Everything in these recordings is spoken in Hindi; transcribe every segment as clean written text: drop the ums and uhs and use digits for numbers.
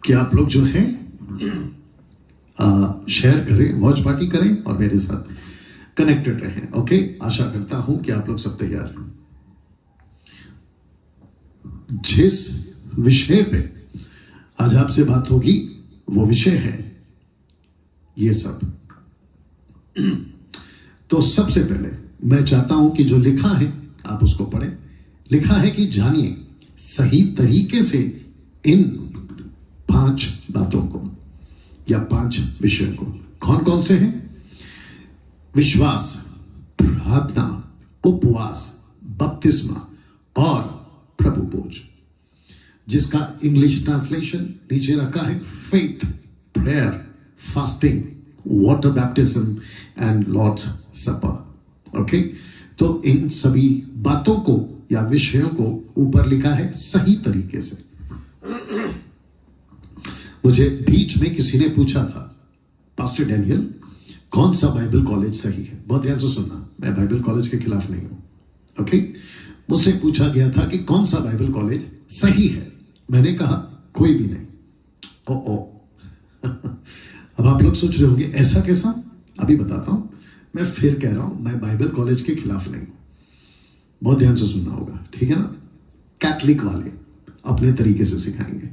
कि आप लोग जो है शेयर करें, वॉच पार्टी करें और मेरे साथ कनेक्टेड रहें। ओके, आशा करता हूं कि आप लोग सब तैयार हैं। जिस विषय पे आज आपसे बात होगी वो विषय है ये सब। तो सबसे पहले मैं चाहता हूं कि जो लिखा है आप उसको पढ़ें। लिखा है कि जानिए सही तरीके से इन 5 बातों को या 5 विषयों को। कौन कौन से हैं? विश्वास, प्रार्थना, उपवास, बपतिस्मा और प्रभु भोज, जिसका इंग्लिश ट्रांसलेशन नीचे रखा है faith, prayer, fasting, water baptism and Lord's supper. Okay, तो इन सभी बातों को या विषयों को ऊपर लिखा है सही तरीके से। मुझे बीच में किसी ने पूछा था, पास्टर डैनियल कौन सा बाइबल कॉलेज सही है? बहुत ध्यान से सुनना, मैं बाइबल कॉलेज के खिलाफ नहीं हूं। ओके, मुझसे पूछा गया था कि कौन सा बाइबल कॉलेज सही है? मैंने कहा कोई भी नहीं। ओ अब आप लोग सोच रहे होंगे ऐसा कैसा? अभी बताता हूं। मैं फिर कह रहा हूं, मैं बाइबल कॉलेज के खिलाफ नहीं हूं। बहुत ध्यान से सुनना होगा, ठीक है ना? कैथलिक वाले अपने तरीके से सिखाएंगे,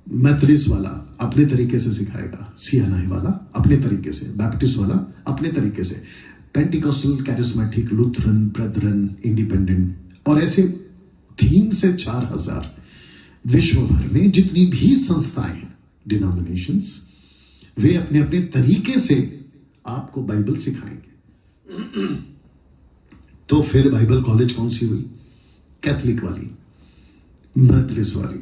मेथोडिस्ट वाला अपने तरीके से सिखाएगा, सीएनआई वाला अपने तरीके से, बैप्टिस्ट वाला अपने तरीके से, Pentecostal, charismatic, Lutheran, brethren, independent और ऐसे 3 से 4 हजार विश्व भर में जितनी भी संस्थाएं हैं, डिनोमिनेशंस, वे अपने अपने तरीके से आपको बाइबल सिखाएंगे। तो फिर बाइबल कॉलेज कौन सी हुई? कैथलिक वाली, मेथोडिस्ट वाली,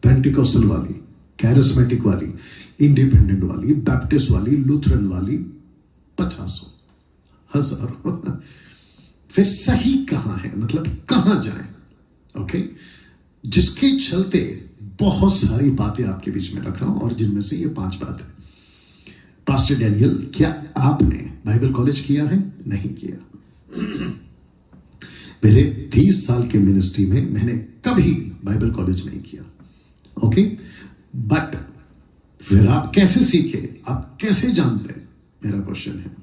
पेंटिकोस्टल वाली, कैरिस्मेटिक वाली, इंडिपेंडेंट वाली, बैप्टिस्ट वाली, लूथरन वाली, 50 हजारों। फिर सही कहां है? मतलब कहां जाएं? ओके, जिसके चलते बहुत सारी बातें आपके बीच में रख रहा हूं और जिनमें से ये 5 बात है। पास्टर डैनियल, क्या आपने बाइबल कॉलेज किया है? नहीं किया। मेरे 30 साल के मिनिस्ट्री में मैंने कभी बाइबल कॉलेज नहीं किया। ओके, बट फिर आप कैसे सीखे? आप कैसे जानते? मेरा क्वेश्चन है।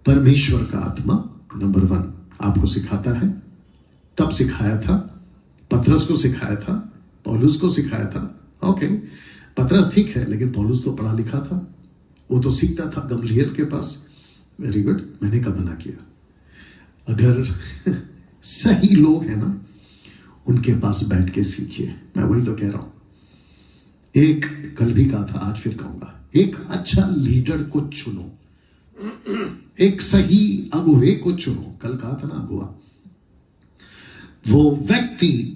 परमेश्वर का आत्मा नंबर 1 आपको सिखाता है। तब सिखाया था, पतरस को सिखाया था, पौलुस को सिखाया था। ओके, पतरस ठीक है, लेकिन पौलुस तो पढ़ा लिखा था, वो तो सीखता था गमलीएल के पास। वेरी गुड, मैंने कब मना किया? अगर सही लोग हैं ना, उनके पास बैठ के सीखिए। मैं वही तो कह रहा हूं। एक कल भी कहा था, आज फिर कहूंगा, एक अच्छा लीडर को चुनो, एक सही अगुवे को चुनो। कल कहा था ना अगुवा, वो व्यक्ति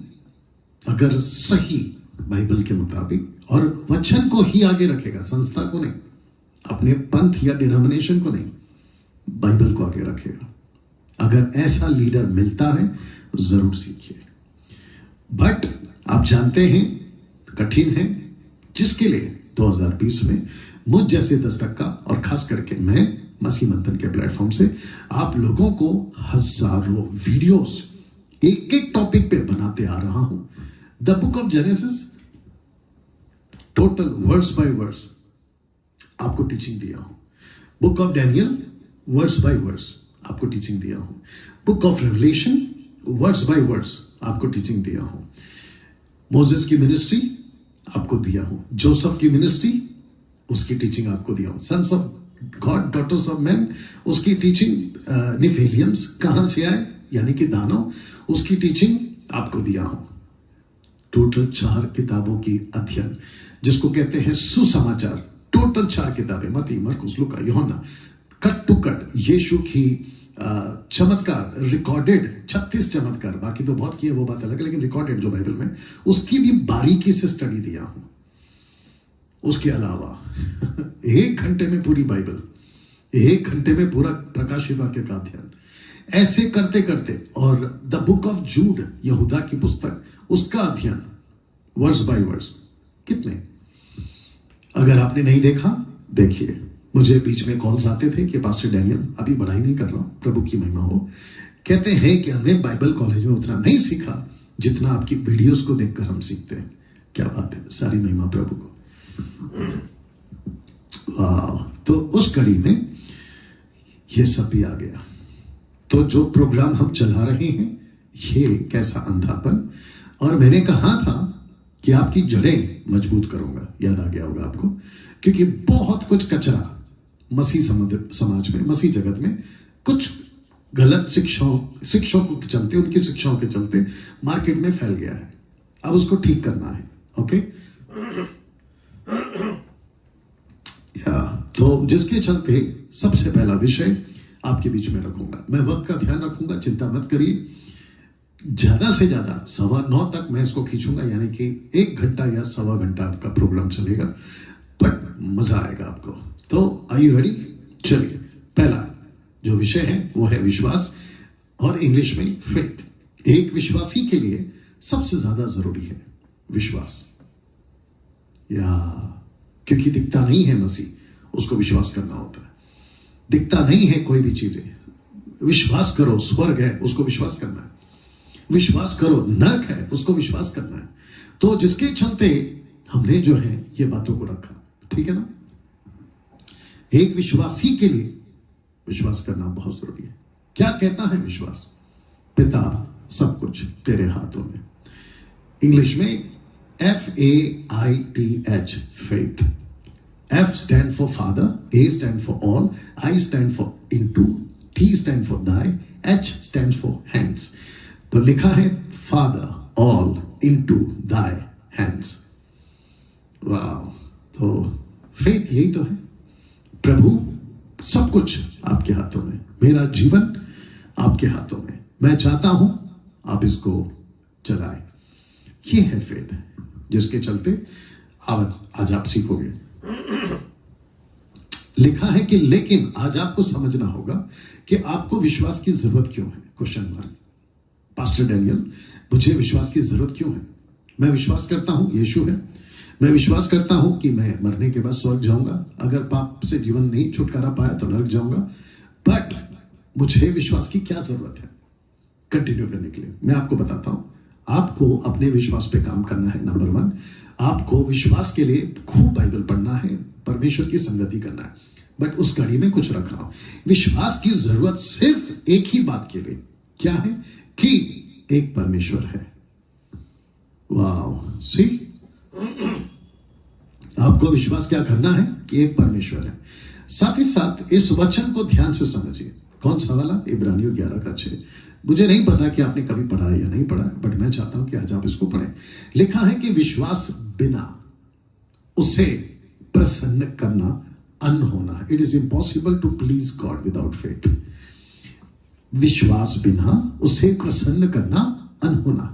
अगर सही बाइबल के मुताबिक और वचन को ही आगे रखेगा, संस्था को नहीं, अपने पंथ या डिनोमिनेशन को नहीं, बाइबल को आगे रखेगा। अगर ऐसा लीडर मिलता है तो जरूर सीखिए। बट आप जानते हैं कठिन है, जिसके लिए 2020 में मुझ जैसे 10 टक्का और खास करके मैं मसीह मंथन के प्लेटफॉर्म से आप लोगों को हजारों वीडियोस एक एक टॉपिक पे बनाते आ रहा हूं। The book of Genesis total verse by verse आपको टीचिंग दिया हूं। Book of Daniel verse by verse आपको टीचिंग दिया हूं। Book of Revelation verse by verse आपको टीचिंग दिया हूं। मोसेस की मिनिस्ट्री आपको दिया हूं। जोसेफ की मिनिस्ट्री, उसकी टीचिंग आपको दिया हूं। Sons of God, daughters of man, उसकी टीचिंग, निफेलियम्स कहां से आए यानी कि दानव, उसकी टीचिंग आपको दिया हूं। टोटल 4 किताबों की अध्ययन, जिसको कहते हैं सुसमाचार। टोटल 4 किताबें, मत्ती, मरकुस, लूका, यूहन्ना, कट टू कट यीशु की चमत्कार, रिकॉर्डेड 36 चमत्कार, बाकी तो बहुत किए, वो बात अलग है, लेकिन रिकॉर्डेड जो बाइबल में, उसकी भी बारीकी से स्टडी दिया हूं। उसके अलावा 1 घंटे में पूरी बाइबल, 1 घंटे में पूरा प्रकाशित वाक्य का अध्ययन, ऐसे करते करते, और द बुक ऑफ जूड, यहूदा की पुस्तक, उसका अध्ययन वर्स बाय वर्स। कितने? अगर आपने नहीं देखा, देखिए। मुझे बीच में कॉल्स आते थे कि पास्टर डैनियल, अभी बढ़ाई नहीं कर रहा हूं, प्रभु की महिमा हो, कहते हैं कि हमने बाइबल कॉलेज में उतना नहीं सीखा जितना आपकी वीडियोस को देखकर हम सीखते हैं। क्या बात है, सारी महिमा प्रभु को। वाह, तो उस कड़ी में ये सब भी आ गया। तो जो प्रोग्राम हम चला रहे हैं, ये कैसा अंधापन, और मैंने कहा था कि आपकी जड़ें मजबूत करूंगा, याद आ गया होगा आपको, क्योंकि बहुत कुछ कचरा मसीह समाज में, मसीह जगत में कुछ गलत शिक्षकों के चलते, उनकी शिक्षाओं के चलते मार्केट में फैल गया है। अब उसको ठीक करना है। ओके, तो जिसके चलते सबसे पहला विषय आपके बीच में रखूंगा। मैं वक्त का ध्यान रखूंगा, चिंता मत करिए। ज्यादा से ज्यादा 9:15 तक मैं इसको खींचूंगा, यानी कि 1 घंटा या 1.25 घंटा आपका प्रोग्राम चलेगा, बट मजा आएगा आपको। तो आर यू रेडी? चलिए, पहला जो विषय है वो है विश्वास, और इंग्लिश में फेथ। एक विश्वासी के लिए सबसे ज्यादा जरूरी है विश्वास, क्योंकि दिखता नहीं है मसीह, उसको विश्वास करना होता है। दिखता नहीं है कोई भी चीजें, विश्वास करो स्वर्ग है, उसको विश्वास करना है। विश्वास करो नरक है, उसको विश्वास करना है। तो जिसके चलते हमने जो है ये बातों को रखा, ठीक है ना। एक विश्वासी के लिए विश्वास करना बहुत जरूरी है। क्या कहता है विश्वास? पिता सब कुछ तेरे हाथों में। इंग्लिश में FAITH, faith. F stand for father, A stand for all, I stand for into, T stand for thy, H stand for hands. तो लिखा है father, all, into, thy, hands. वाह, तो फेथ यही तो है। प्रभु सब कुछ आपके हाथों में, मेरा जीवन आपके हाथों में, मैं चाहता हूं आप इसको चलाएं। ये है फेथ, जिसके चलते आज आप सीखोगे। लिखा है कि लेकिन आज आपको समझना होगा कि आपको विश्वास की जरूरत क्यों है? Question mark. पास्टर डैनियल, मुझे विश्वास की जरूरत क्यों है? मैं विश्वास करता हूं यीशु है, मैं विश्वास करता हूं कि मैं मरने के बाद स्वर्ग जाऊंगा, अगर पाप से जीवन नहीं छुटकारा पाया तो नरक जाऊंगा, बट मुझे विश्वास की क्या जरूरत है कंटिन्यू करने के लिए? मैं आपको बताता हूं। आपको अपने विश्वास पे काम करना है। नंबर 1, आपको विश्वास के लिए खूब बाइबल पढ़ना है, परमेश्वर की संगति करना है। बट उस कड़ी में कुछ रख रहा हूं। विश्वास की जरूरत सिर्फ एक ही बात के लिए, क्या है? कि एक परमेश्वर है। वाह, सी, आपको विश्वास क्या करना है? कि एक परमेश्वर है। साथ ही साथ इस वचन को ध्यान से समझिए। कौन सा वाला? इब्रानियों 11:6। मुझे नहीं पता कि आपने कभी पढ़ा है या नहीं पढ़ा है, बट मैं चाहता हूं कि आज आप इसको पढ़ें। लिखा है कि विश्वास बिना उसे प्रसन्न करना अनहोना है। It is impossible to please God without faith. विश्वास बिना उसे प्रसन्न करना अनहोना है।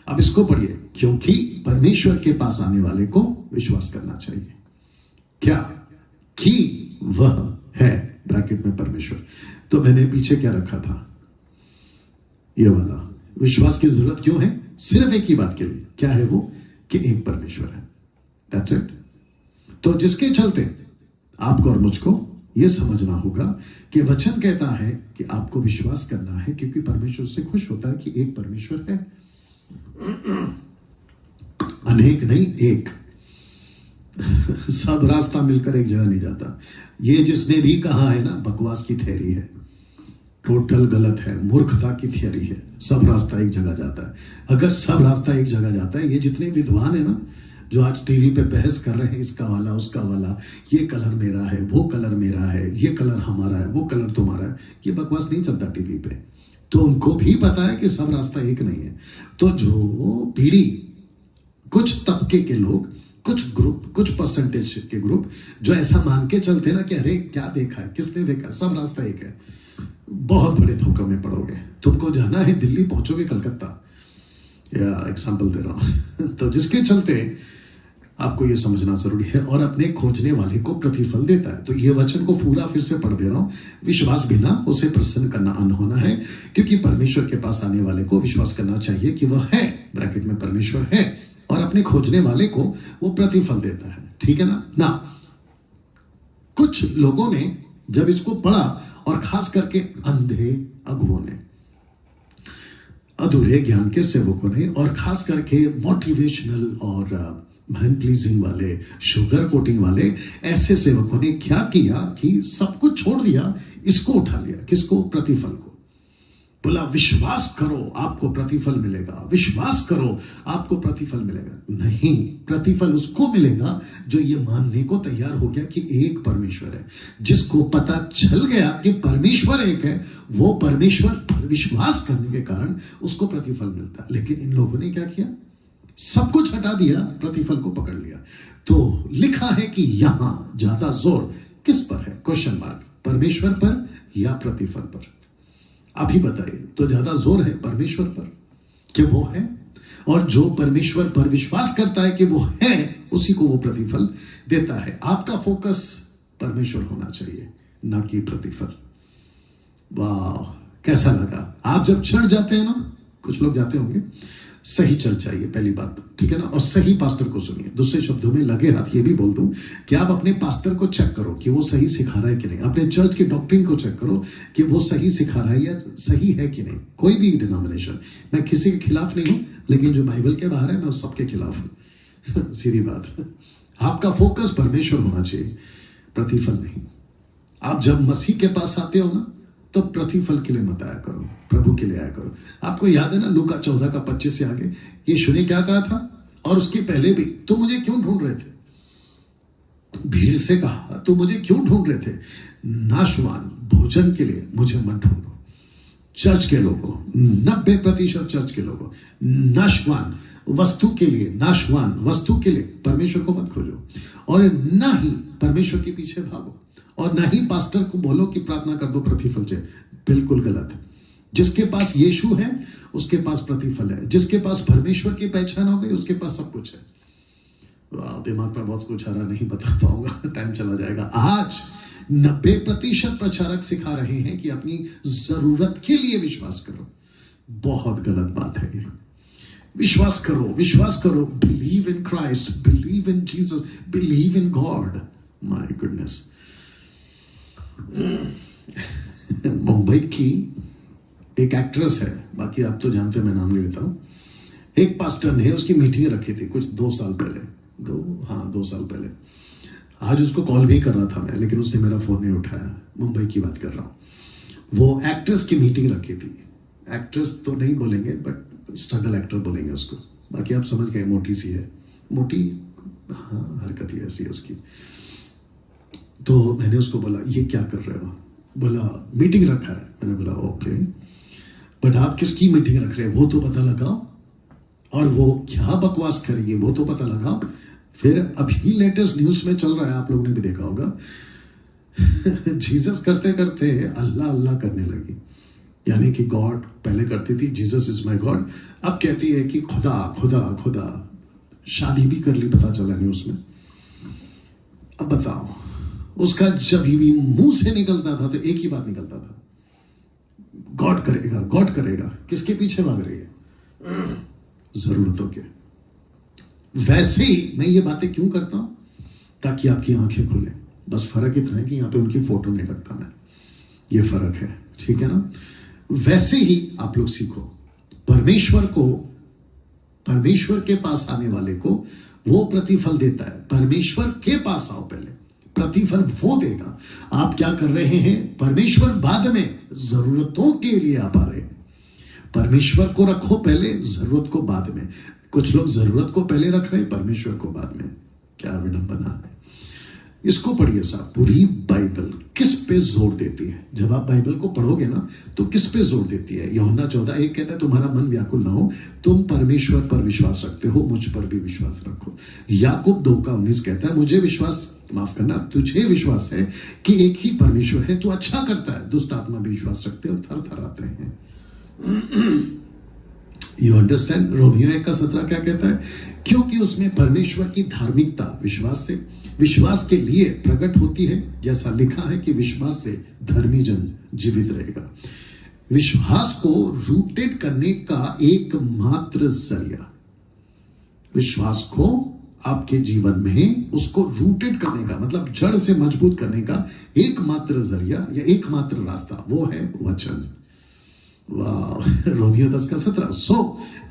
अब इसको पढ़िए, क्योंकि परमेश्वर के पास आने वाले को विश्वास करना चाहिए। क्या? कि वह है, ब्रैकेट में परमेश्वर। तो मैंने पीछे क्या रखा था? ये वाला। विश्वास की जरूरत क्यों है? सिर्फ एक ही बात के लिए। क्या है वो? कि एक परमेश्वर है। That's it. तो जिसके चलते आपको और मुझको यह समझना होगा कि वचन कहता है कि आपको विश्वास करना है, क्योंकि परमेश्वर से खुश होता है कि एक परमेश्वर है। अनेक नहीं, एक। सब रास्ता मिलकर एक जगह नहीं जाता। ये जिसने भी कहा है ना, बकवास की थ्योरी है, टोटल गलत है, मूर्खता की थियरी है। सब रास्ता एक जगह जाता है। अगर सब रास्ता एक जगह जाता है, ये जितने विद्वान है ना, जो आज टीवी पे बहस कर रहे हैं, इसका वाला उसका वाला, ये कलर मेरा है, वो कलर मेरा है, ये कलर हमारा है, वो कलर तुम्हारा है, ये बकवास नहीं चलता टीवी पे। तो उनको भी पता है कि सब रास्ता एक नहीं है। तो जो पीढ़ी, कुछ तबके के लोग, कुछ ग्रुप, कुछ परसेंटेज के ग्रुप जो ऐसा मान के चलते ना कि अरे क्या देखा है, किसने देखा, सब रास्ता एक है, बहुत बड़े धोखे में पड़ोगे। तुमको जाना है दिल्ली, पहुंचोगे कलकत्ता, या एग्जाम्पल दे रहा हूं। तो जिसके चलते आपको यह समझना जरूरी है, और अपने खोजने वाले को प्रतिफल देता है। तो ये वचन को पूरा फिर से पढ़ दे रहा हूं। विश्वास बिना उसे प्रसन्न करना अनहोना है, क्योंकि परमेश्वर के पास आने वाले को विश्वास करना चाहिए कि वह है, ब्रैकेट में परमेश्वर है, और अपने खोजने वाले को वो प्रतिफल देता है। ठीक है ना। कुछ लोगों ने जब इसको पढ़ा, और खास करके अंधे अगुओं ने, अधूरे ज्ञान के सेवकों ने, और खास करके मोटिवेशनल और मैन प्लीजिंग वाले, शुगर कोटिंग वाले ऐसे सेवकों ने क्या किया कि सब कुछ छोड़ दिया, इसको उठा लिया। किसको? प्रतिफल को। बोला विश्वास करो आपको प्रतिफल मिलेगा, विश्वास करो आपको प्रतिफल मिलेगा। नहीं, प्रतिफल उसको मिलेगा जो ये मानने को तैयार हो गया कि एक परमेश्वर है। जिसको पता चल गया कि परमेश्वर एक है, वो परमेश्वर पर विश्वास करने के कारण उसको प्रतिफल मिलता है। लेकिन इन लोगों ने क्या किया? सब कुछ हटा दिया, प्रतिफल को पकड़ लिया। तो लिखा है कि यहां ज्यादा जोर किस पर है? Question mark. परमेश्वर पर या प्रतिफल पर? अभी बताइए। तो ज्यादा जोर है परमेश्वर पर कि वो है, और जो परमेश्वर पर विश्वास करता है कि वो है, उसी को वो प्रतिफल देता है। आपका फोकस परमेश्वर होना चाहिए, ना कि प्रतिफल। वाह, कैसा लगा? आप जब चढ़ जाते हैं ना, कुछ लोग जाते होंगे, सही चल चाहिए पहली बात, ठीक है ना, और सही पास्टर को सुनिए। दूसरे शब्दों में लगे हाथ ये भी बोल दूं कि आप अपने पास्टर को चेक करो कि वो सही सिखा रहा है कि नहीं। अपने चर्च की डॉक्ट्रिन को चेक करो कि वो सही सिखा रहा है या सही है कि नहीं। कोई भी डिनोमिनेशन, मैं किसी के खिलाफ नहीं हूं, लेकिन जो बाइबल के बाहर है मैं उस सबके खिलाफ हूं। सीधी बात। आपका फोकस परमेश्वर होना चाहिए, प्रतिफल नहीं। आप जब मसीह के पास आते हो ना, तो प्रतिफल के लिए मत आया करो, प्रभु के लिए आया करो। आपको याद है ना लूका 14:25 से आगे यीशु ने क्या कहा था? और उसके पहले भी, तो मुझे क्यों ढूंढ रहे थे? भीड़ से कहा, तो मुझे क्यों ढूंढ रहे थे? नाशवान भोजन के लिए मुझे मत ढूंढो। चर्च के लोगों, 90% चर्च के लोगों, नाशवान वस्तु के लिए, नाशवान वस्तु के लिए परमेश्वर को मत खोजो, और ना ही परमेश्वर के पीछे भागो, और ना ही पास्टर को बोलो कि प्रार्थना कर दो प्रतिफल चाहिए। बिल्कुल गलत। जिसके पास यीशु है उसके पास प्रतिफल है। जिसके पास परमेश्वर की पहचान हो गई उसके पास सब कुछ है। दिमाग पर बहुत कुछ आ रहा, नहीं बता पाऊंगा, टाइम चला जाएगा। आज 90% प्रचारक सिखा रहे हैं कि अपनी जरूरत के लिए विश्वास करो। बहुत गलत बात है ये। विश्वास करो, विश्वास करो। Believe in Christ, believe in Jesus, believe in God. My goodness. Mumbai की एक एक्ट्रेस है, बाकी आप तो जानते हैं, मैं नाम नहीं लेता हूं। एक पास्टर ने उसकी मीटिंग रखी थी कुछ 2 साल पहले, 2 साल पहले। आज उसको कॉल भी कर रहा था मैं, लेकिन उसने मेरा फोन नहीं उठाया। मुंबई की बात कर रहा हूं। वो एक्ट्रेस की मीटिंग रखी थी। एक्ट्रेस तो नहीं बोलेंगे, बट स्ट्रगल एक्टर बोलेंगे उसको। बाकी आप समझ गए, मोटी सी है, मोटी, हाँ, हरकत ही ऐसी है उसकी। तो मैंने उसको बोला ये क्या कर रहे हो? बोला मीटिंग रखा है। मैंने बोला ओके, बट आप किसकी मीटिंग रख रहे हैं वो तो पता लगाओ, और वो क्या बकवास करेंगे वो तो पता लगाओ। फिर अभी लेटेस्ट न्यूज में चल रहा है, आप लोगों ने भी देखा होगा, जीसस करते करते अल्लाह अल्लाह करने लगी। यानी कि गॉड पहले करती थी, जीसस इज माय गॉड, अब कहती है कि खुदा खुदा खुदा। शादी भी कर ली, पता चला न्यूज में। अब बताओ, उसका जब भी मुंह से निकलता था तो एक ही बात निकलता था, गॉड करेगा, गॉड करेगा। किसके पीछे भाग रही है? जरूरतों के। वैसे ही मैं ये बातें क्यों करता हूं? ताकि आपकी आंखें खुले। बस फर्क इतना है कि यहां पे उनकी फोटो नहीं रखता मैं, ये फर्क है, ठीक है ना। वैसे ही आप लोग सीखो। परमेश्वर को, परमेश्वर के पास आने वाले को वो प्रतिफल देता है। परमेश्वर के पास आओ पहले, प्रतिफल वो देगा। आप क्या कर रहे हैं? परमेश्वर बाद में, जरूरतों के लिए आप आ रहे हैं। परमेश्वर को रखो पहले, जरूरत को बाद में। कुछ लोग जरूरत को पहले रख रहे हैं, परमेश्वर को बाद में। क्या विडंबना है। इसको पढ़िए साहब। पूरी बाइबल किस पे जोर देती है? जब आप बाइबल को पढ़ोगे ना, तो किस पे जोर देती है? यूहन्ना 14:1 कहता है तुम्हारा मन व्याकुल ना हो, तुम परमेश्वर पर विश्वास रखते हो, मुझ पर भी विश्वास रखो। याकूब 2:19 कहता है मुझे विश्वास, माफ करना, तुझे विश्वास है कि एक ही परमेश्वर है, तू अच्छा करता है। दुष्ट आत्मा भी विश्वास रखते और थर थर आते हैं। You understand? रोमियो 1:17 क्या कहता है? क्योंकि उसमें परमेश्वर की धार्मिकता विश्वास के लिए प्रकट होती है, जैसा लिखा है कि विश्वास से धर्मी जन जीवित रहेगा। विश्वास को रूटेड करने का एकमात्र जरिया, विश्वास को आपके जीवन में उसको रूटेड करने का मतलब जड़ से मजबूत करने का एकमात्र जरिया या एकमात्र रास्ता, वो है वचन। वाह। रोमियो 10:17। सो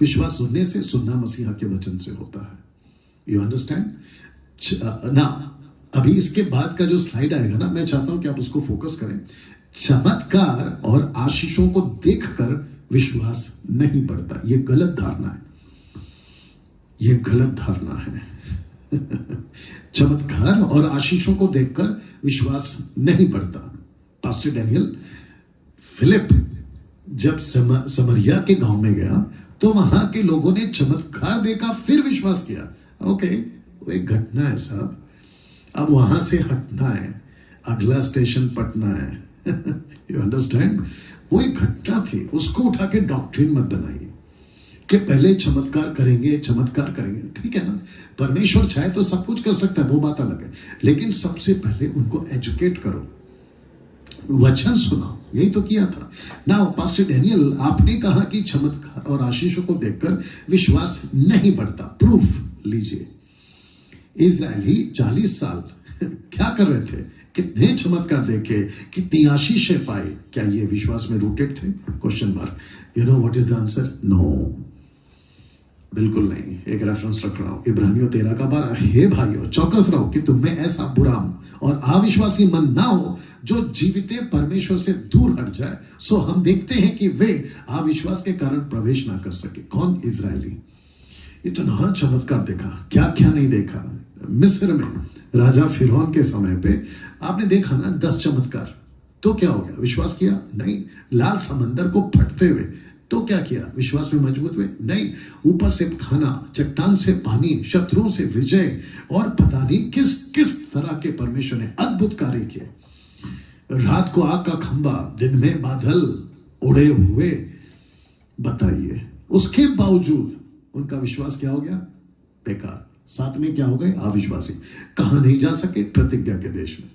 विश्वास सुनने से, सुनना मसीहा के वचन से होता है। यू अंडरस्टैंड ना? अभी इसके बाद का जो स्लाइड आएगा ना, मैं चाहता हूं कि आप उसको फोकस करें। चमत्कार और आशीषों को देखकर विश्वास नहीं बढ़ता। यह गलत धारणा है, यह गलत धारणा है। चमत्कार और आशीषों को देखकर विश्वास नहीं बढ़ता। पास्टर डैनियल फिलिप जब समरिया के गांव में गया तो वहां के लोगों ने चमत्कार देखा, फिर विश्वास किया। ओके, वो एक घटना है साहब, अब वहां से हटना है, अगला स्टेशन पटना है। You understand? वो एक घटना थी, उसको उठा के डॉक्ट्रिन मत बनाइए कि पहले चमत्कार करेंगे, चमत्कार करेंगे। ठीक है ना, परमेश्वर चाहे तो सब कुछ कर सकता है, वो बात अलग है, लेकिन सबसे पहले उनको एजुकेट करो, वचन सुनाओ। यही तो किया था ना। पास्टर डैनियल, आपने कहा कि चमत्कार और आशीषों को देखकर विश्वास नहीं बढ़ता, प्रूफ लीजिए। इजरायली 40 साल क्या कर रहे थे? कितने चमत्कार देखे, कितनी आशीषें पाई, क्या ये विश्वास में रूटेड थे? Question mark. You know what is the answer? No, बिल्कुल नहीं। एक रेफरेंस रख रहा हूं, इब्रानियों 13:12। हे भाइयों, चौकस रहो कि तुम में ऐसा बुरा और अविश्वासी मन ना हो जो जीविते परमेश्वर से दूर हट जाए। सो हम देखते हैं कि वे अविश्वास के कारण प्रवेश ना कर सके। कौन? इजरायली। इतना चमत्कार देखा, क्या क्या नहीं देखा। मिस्र में राजा फिरौन के समय पे आपने देखा ना 10 चमत्कार, तो क्या हो गया? विश्वास किया? नहीं। लाल समंदर को फटते हुए, तो क्या किया? विश्वास में मजबूत हुए? नहीं। ऊपर से खाना, चट्टान से पानी, शत्रुओं से विजय, और पता नहीं किस किस तरह के परमेश्वर ने अद्भुत कार्य किए। रात को आग का खंभा, दिन में बादल उड़े हुए। बताइए, उसके बावजूद उनका विश्वास क्या हो गया? बेकार। साथ में क्या हो गए? अविश्वासी। कहां नहीं जा सके? प्रतिज्ञा के देश में।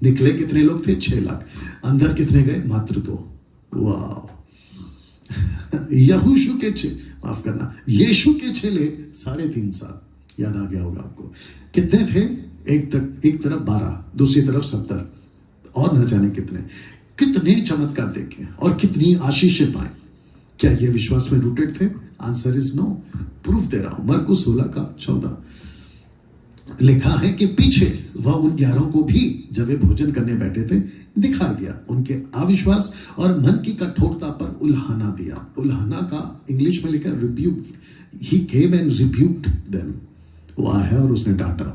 निकले कितने लोग थे? 6 लाख। अंदर कितने गए? मात्र 2। वाह। यहोशू के माफ करना, यीशु के चेले 3.5 साल। याद आ गया होगा आपको। कितने थे? एक तरफ 12, दूसरी तरफ 70, और न जाने कितने चमत्कार देखे और कितनी आशीषें पाए। क्या ये विश्वास में रूटेड थे? Answer is no. प्रूफ दे रहा हूं। मरकुस 16:14 लिखा है कि पीछे वह उन 11 को भी जब वे भोजन करने बैठे थे दिखा दिया। उनके अविश्वास और मन की कठोरता पर उल्हाना दिया। उल्हाना का इंग्लिश में लिखा rebuke. He came and rebuked them. वो आया और उसने डांटा।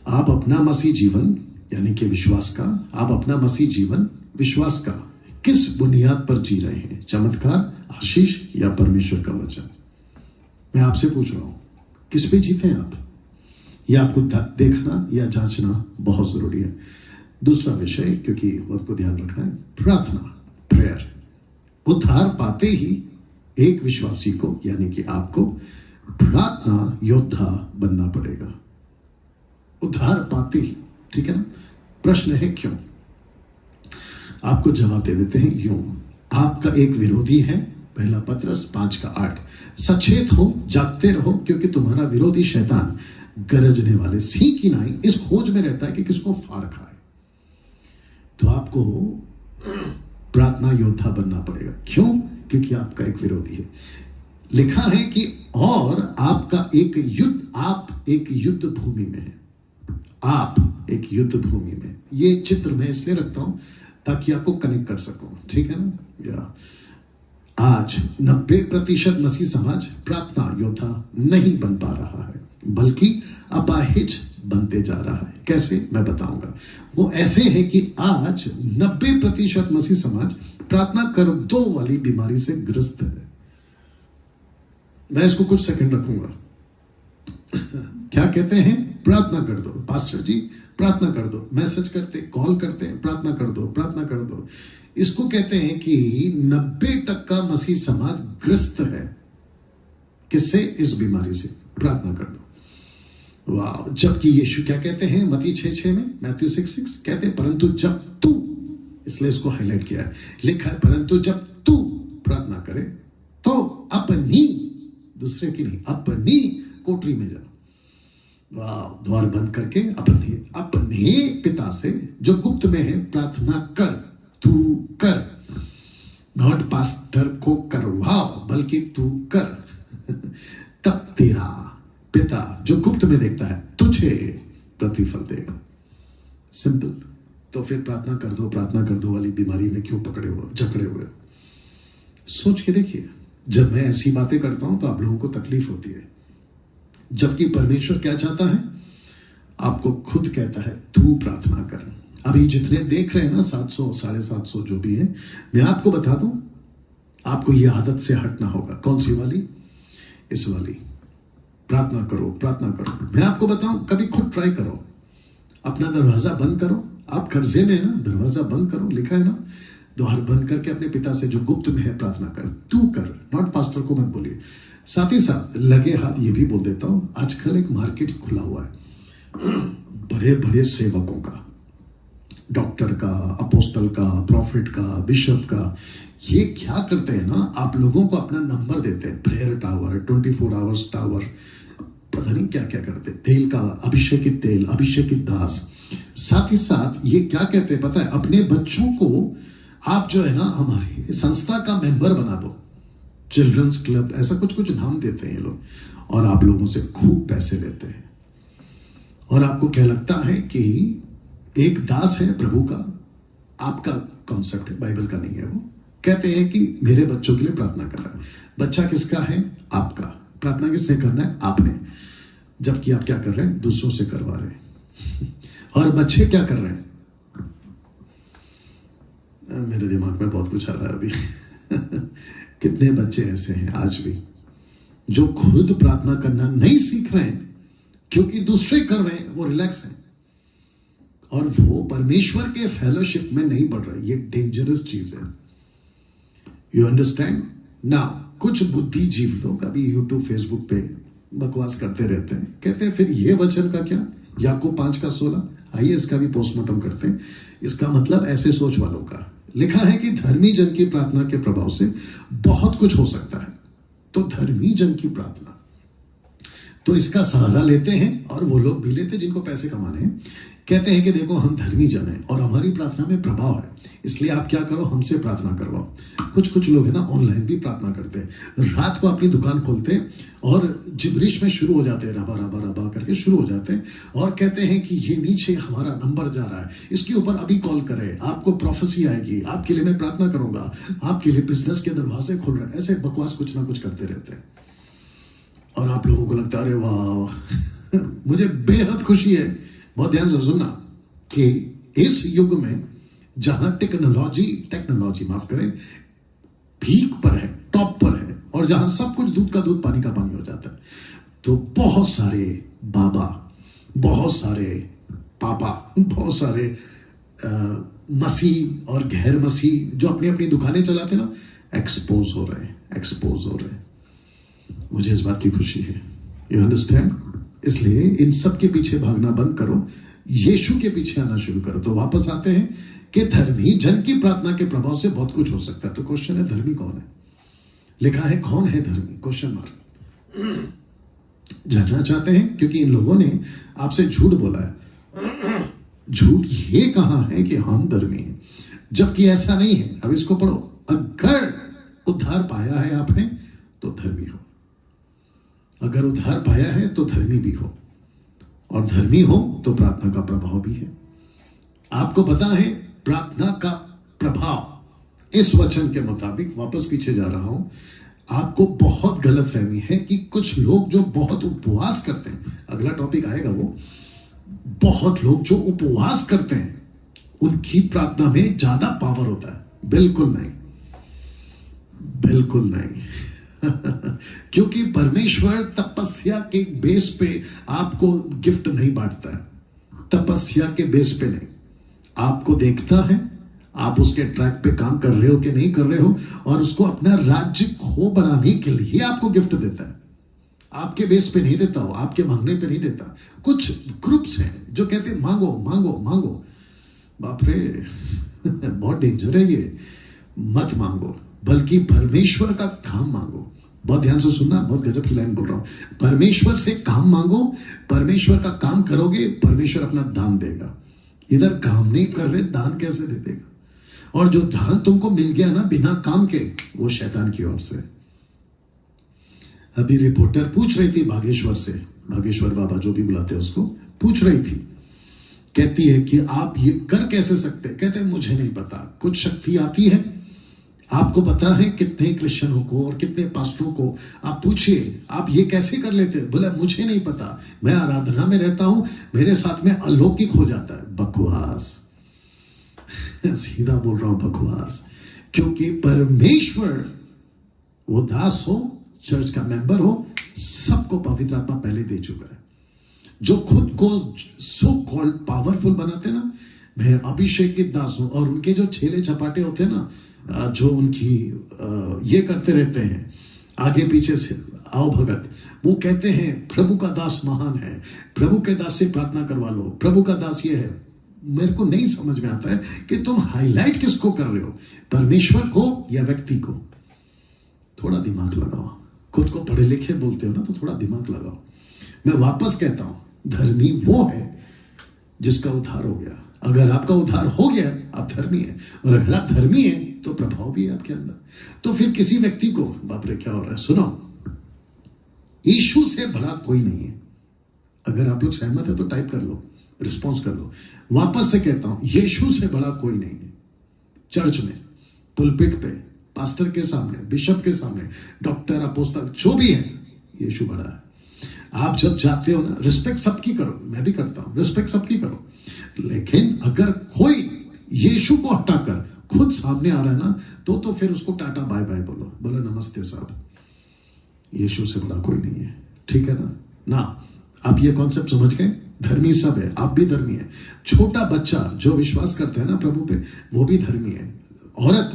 आप अपना मसीह जीवन, यानी कि विश्वास का, आप अपना मसीह जीवन विश्वास का किस बुनियाद पर जी रहे हैं? चमत्कार, आशीष या परमेश्वर का वचन? मैं आपसे पूछ रहा हूं, किस पे जीते हैं आप? यह आपको देखना या जांचना बहुत जरूरी है। दूसरा विषय, क्योंकि वक्त को ध्यान रखना है, प्रार्थना, प्रेयर। उद्धार पाते ही एक विश्वासी को, यानी कि आपको, प्रार्थना योद्धा बनना पड़ेगा। उद्धार पाते ही, ठीक है ना? प्रश्न है क्यों? आपको जवाब दे देते हैं यूं। आपका एक विरोधी है, पहला पत्रस 5:8। सचेत हो, जागते रहो, क्योंकि तुम्हारा विरोधी शैतान गरजने वाले सिंह की नाई इस खोज में रहता है कि किसको फाड़ खाए। तो आपको प्रार्थना योद्धा बनना पड़ेगा। क्यों? क्योंकि आपका एक विरोधी है। लिखा है कि और आपका एक युद्ध, आप एक युद्ध भूमि में है। आप एक युद्ध भूमि में। ये चित्र मैं इसलिए रखता हूं ताकि आपको कनेक्ट कर सकूं, ठीक है ना? या आज 90% मसीह समाज प्रार्थना योद्धा नहीं बन पा रहा है, बल्कि अपाहिज बनते जा रहा है। कैसे? मैं बताऊंगा। वो ऐसे है कि आज 90% मसीह समाज प्रार्थना कर दो वाली बीमारी से ग्रस्त है। मैं इसको कुछ सेकंड रखूंगा। क्या कहते हैं? प्रार्थना कर दो। पास्टर जी प्रार्थना कर दो, मैसेज करते, कॉल करते हैं, प्रार्थना कर दो, प्रार्थना कर दो। इसको कहते हैं कि 90% मसीह समाज ग्रस्त है। किससे? इस बीमारी से। प्रार्थना कर दो। वाह। जबकि यीशु क्या कहते हैं मत्ती 6:6 में, मैथ्यू 6:6 कहते हैं, परंतु जब तू, इसलिए इसको हाईलाइट किया है, लिखा है परंतु जब तू प्रार्थना करे तो अपनी, दूसरे की नहीं, अपनी कोठरी में जा। वाह। द्वार बंद करके अपने पिता से जो गुप्त में है प्रार्थना कर। तू कर, नॉट पास्टर को करवाओ, बल्कि तू कर। तब तेरा पिता जो गुप्त में देखता है तुझे प्रतिफल देगा। सिंपल। तो फिर प्रार्थना कर दो वाली बीमारी में क्यों जकड़े हुए? सोच के देखिए, जब मैं ऐसी बातें करता हूं तो आप लोगों को तकलीफ होती है, जबकि परमेश्वर क्या चाहता है? आपको खुद कहता है तू प्रार्थना कर। अभी जितने देख रहे हैं ना, 700 750 जो भी है, मैं आपको बता दूं, आपको ये आदत से हटना होगा। कौन सी वाली? इस वाली। प्रार्थना करो। मैं आपको बताऊं, कभी खुद ट्राई करो, अपना दरवाजा बंद करो। आप कर्जे में है ना, दरवाजा बंद करो, लिखा है ना, द्वार बंद करके अपने पिता से जो गुप्त में है प्रार्थना कर। तू कर, नॉट पास्टर को मत बोलिए। साथ ही साथ लगे हाथ ये भी बोल देता हूं, आजकल एक मार्केट खुला हुआ है बड़े बड़े सेवकों का, डॉक्टर का, अपोस्टल का, प्रॉफिट का, बिशप का। ये क्या करते हैं ना, आप लोगों को अपना नंबर देते हैं, प्रेयर टावर, 24 आवर्स टावर, पता नहीं क्या क्या करते, तेल का, अभिषेकित तेल, अभिषेकित दास। साथ ही साथ ये क्या कहते हैं पता है? अपने बच्चों को आप जो है ना हमारी संस्था का मेंबर बना दो, चिल्ड्रंस क्लब, ऐसा कुछ कुछ नाम देते हैं ये लोग, और आप लोगों से खूब पैसे लेते हैं। और आपको क्या लगता है कि एक दास है प्रभु का, आपका कॉन्सेप्ट है, बाइबल का नहीं है वो। कहते हैं कि मेरे बच्चों के लिए प्रार्थना कर रहा है। बच्चा किसका है? आपका। प्रार्थना किसने करना है? आपने। जबकि आप क्या कर रहे हैं? दूसरों से करवा रहे हैं। और बच्चे क्या कर रहे हैं? मेरे दिमाग में बहुत कुछ आ रहा है अभी। कितने बच्चे ऐसे हैं आज भी जो खुद प्रार्थना करना नहीं सीख रहे हैं, क्योंकि दूसरे कर रहे हैं, वो रिलैक्स हैं और वो परमेश्वर के फेलोशिप में नहीं बढ़ रहे। ये डेंजरस चीज है। You understand now? कुछ बुद्धिजीव लोग अभी यूट्यूब फेसबुक पे बकवास करते रहते हैं, कहते हैं फिर ये वचन का क्या, याकूब 5:16। आइए इसका भी पोस्टमार्टम करते हैं। इसका मतलब ऐसे सोच वालों का लिखा है कि धर्मी जन की प्रार्थना के प्रभाव से बहुत कुछ हो सकता है। तो धर्मी जन की प्रार्थना, तो इसका सहारा लेते हैं, और वो लोग भी लेते हैं जिनको पैसे कमाने हैं। कहते हैं कि देखो हम धर्मी जन हैं और हमारी प्रार्थना में प्रभाव है, इसलिए आप क्या करो, हमसे प्रार्थना करवाओ। कुछ लोग है ना ऑनलाइन भी प्रार्थना करते हैं, रात को अपनी दुकान खोलते हैं और जिब्रिश में शुरू हो जाते हैं, रबा रबा रबा करके शुरू हो जाते हैं, और कहते हैं कि ये नीचे हमारा नंबर जा रहा है, इसके ऊपर अभी कॉल करें, आपको प्रोफेसी आएगी, आपके लिए मैं प्रार्थना करूंगा, आपके लिए बिजनेस के दरवाजे खुल रहे हैं। ऐसे बकवास कुछ ना कुछ करते रहते हैं और आप लोगों को लगता है अरे वाह। मुझे बेहद खुशी है, बहुत ध्यान से सुनना, कि इस युग में जहां टेक्नोलॉजी माफ करें, पीक पर है, टॉप पर है, और जहां सब कुछ दूध का दूध पानी का पानी हो जाता है, तो बहुत सारे बाबा, बहुत सारे पापा, बहुत सारे मसीह और गैर मसीह जो अपनी अपनी दुकानें चलाते ना, एक्सपोज हो रहे हैं। मुझे इस बात की खुशी है। You understand? इसलिए इन सब के पीछे भागना बंद करो, यीशु के पीछे आना शुरू करो। तो वापस आते हैं कि धर्मी जन की प्रार्थना के प्रभाव से बहुत कुछ हो सकता है। तो क्वेश्चन है, धर्मी कौन है? लिखा है कौन है धर्मी? Question mark. जानना चाहते हैं क्योंकि इन लोगों ने आपसे झूठ बोला है। झूठ ये कहा है कि हम धर्मी हैं, जबकि ऐसा नहीं है। अब इसको पढ़ो, अगर उद्धार पाया है आपने तो धर्मी हो, अगर उद्धार पाया है तो धर्मी भी हो, और धर्मी हो तो प्रार्थना का प्रभाव भी है। आपको पता है प्रार्थना का प्रभाव इस वचन के मुताबिक, वापस पीछे जा रहा हूं, आपको बहुत गलतफहमी है कि कुछ लोग जो बहुत उपवास करते हैं, अगला टॉपिक आएगा वो, बहुत लोग जो उपवास करते हैं उनकी प्रार्थना में ज्यादा पावर होता है। बिल्कुल नहीं, बिल्कुल नहीं। क्योंकि परमेश्वर तपस्या के बेस पे आपको गिफ्ट नहीं बांटता है, तपस्या के बेस पे नहीं, आपको देखता है आप उसके ट्रैक पे काम कर रहे हो कि नहीं कर रहे हो, और उसको अपना राज्य को बढ़ाने के लिए आपको गिफ्ट देता है। आपके बेस पे नहीं देता हो, आपके मांगने पे नहीं देता। कुछ ग्रुप्स हैं जो कहते हैं मांगो मांगो मांगो। बाप रे, बहुत डेंजर है ये। मत मांगो, बल्कि परमेश्वर का काम मांगो। बहुत ध्यान से सुनना, बहुत गजब की लाइन बोल रहा हूं। परमेश्वर से काम मांगो, परमेश्वर का काम करोगे, परमेश्वर अपना दान देगा। इधर काम नहीं कर रहे, दान कैसे दे देगा? और जो दान तुमको मिल गया ना बिना काम के, वो शैतान की ओर से। अभी रिपोर्टर पूछ रही थी बागेश्वर से, भागेश्वर बाबा जो भी बुलाते हैं उसको, पूछ रही थी, कहती है कि आप ये कर कैसे सकते? कहते हैं मुझे नहीं पता, कुछ शक्ति आती है, आपको पता है कितने क्रिश्चियनों को और कितने पास्टरों को आप पूछिए, आप ये कैसे कर लेते? बोला मुझे नहीं पता, मैं आराधना में रहता हूं, मेरे साथ में अलौकिक हो जाता है। बकवास, सीधा बोल रहा हूं, बकवास। क्योंकि परमेश्वर, वो दास हो, चर्च का मेंबर हो, सबको पवित्र आत्मा पहले दे चुका है। जो खुद को सो कॉल्ड पावरफुल बनाते हैं ना, मैं अभिषेक के दास हूं, और उनके जो छेले छपाटे होते हैं ना, जो उनकी ये करते रहते हैं आगे पीछे से, आओ भगत, वो कहते हैं प्रभु का दास महान है, प्रभु के दास से प्रार्थना करवा लो, प्रभु का दास ये है। मेरे को नहीं समझ में आता है कि तुम हाईलाइट किसको कर रहे हो, परमेश्वर को या व्यक्ति को? थोड़ा दिमाग लगाओ। खुद को पढ़े लिखे बोलते हो ना, तो थोड़ा दिमाग लगाओ। मैं वापस कहता हूं, धर्मी वो है जिसका उद्धार हो गया। अगर आपका उद्धार हो गया, आप धर्मी है, और अगर आप धर्मी है तो प्रभाव भी है आपके अंदर। तो फिर किसी व्यक्ति को, बाप रे क्या हो रहा है, सुनो, यीशु से बड़ा कोई नहीं है। अगर आप लोग सहमत है तो टाइप कर लो, रिस्पॉन्स कर लो। वापस से कहता हूं, यीशु से बड़ा कोई नहीं है। चर्च में, पुलपिट पे, पास्टर के सामने, बिशप के सामने, डॉक्टर, अपोस्तल, जो भी है, यीशु बड़ा है। आप जब जाते हो ना, रिस्पेक्ट सबकी करो, मैं भी करता हूं, रिस्पेक्ट सबकी करो, लेकिन अगर कोई यीशु को हटाकर खुद सामने आ रहा है ना, तो फिर उसको टाटा बाय बाय बोलो, बोलो नमस्ते साहब, यीशु से बड़ा कोई नहीं है। ठीक है ना? आप ये कॉन्सेप्ट समझ गए? धर्मी सब है, आप भी धर्मी है। छोटा बच्चा जो विश्वास करता है ना प्रभु पे, वो भी धर्मी है। औरत,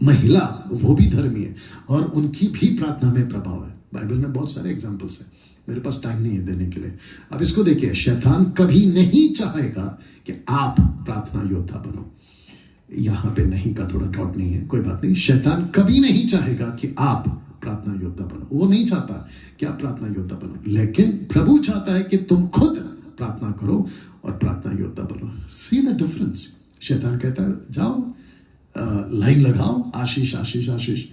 महिला, वो भी धर्मी है, और उनकी भी प्रार्थना में प्रभाव है। बाइबल में बहुत सारे एग्जाम्पल्स हैं, मेरे पास टाइम नहीं है देने के लिए। अब इसको देखिए, शैतान कभी नहीं चाहेगा कि आप प्रार्थना योद्धा बनो। यहां पे नहीं का थोड़ा डॉट नहीं है, कोई बात नहीं। शैतान कभी नहीं चाहेगा कि आप प्रार्थना योद्धा बनो, वो नहीं चाहता कि आप प्रार्थना योद्धा बनो, लेकिन प्रभु चाहता है कि तुम खुद प्रार्थना करो और प्रार्थना योद्धा बनो। See the difference. शैतान कहता है जाओ लाइन लगाओ, आशीष आशीष आशीष,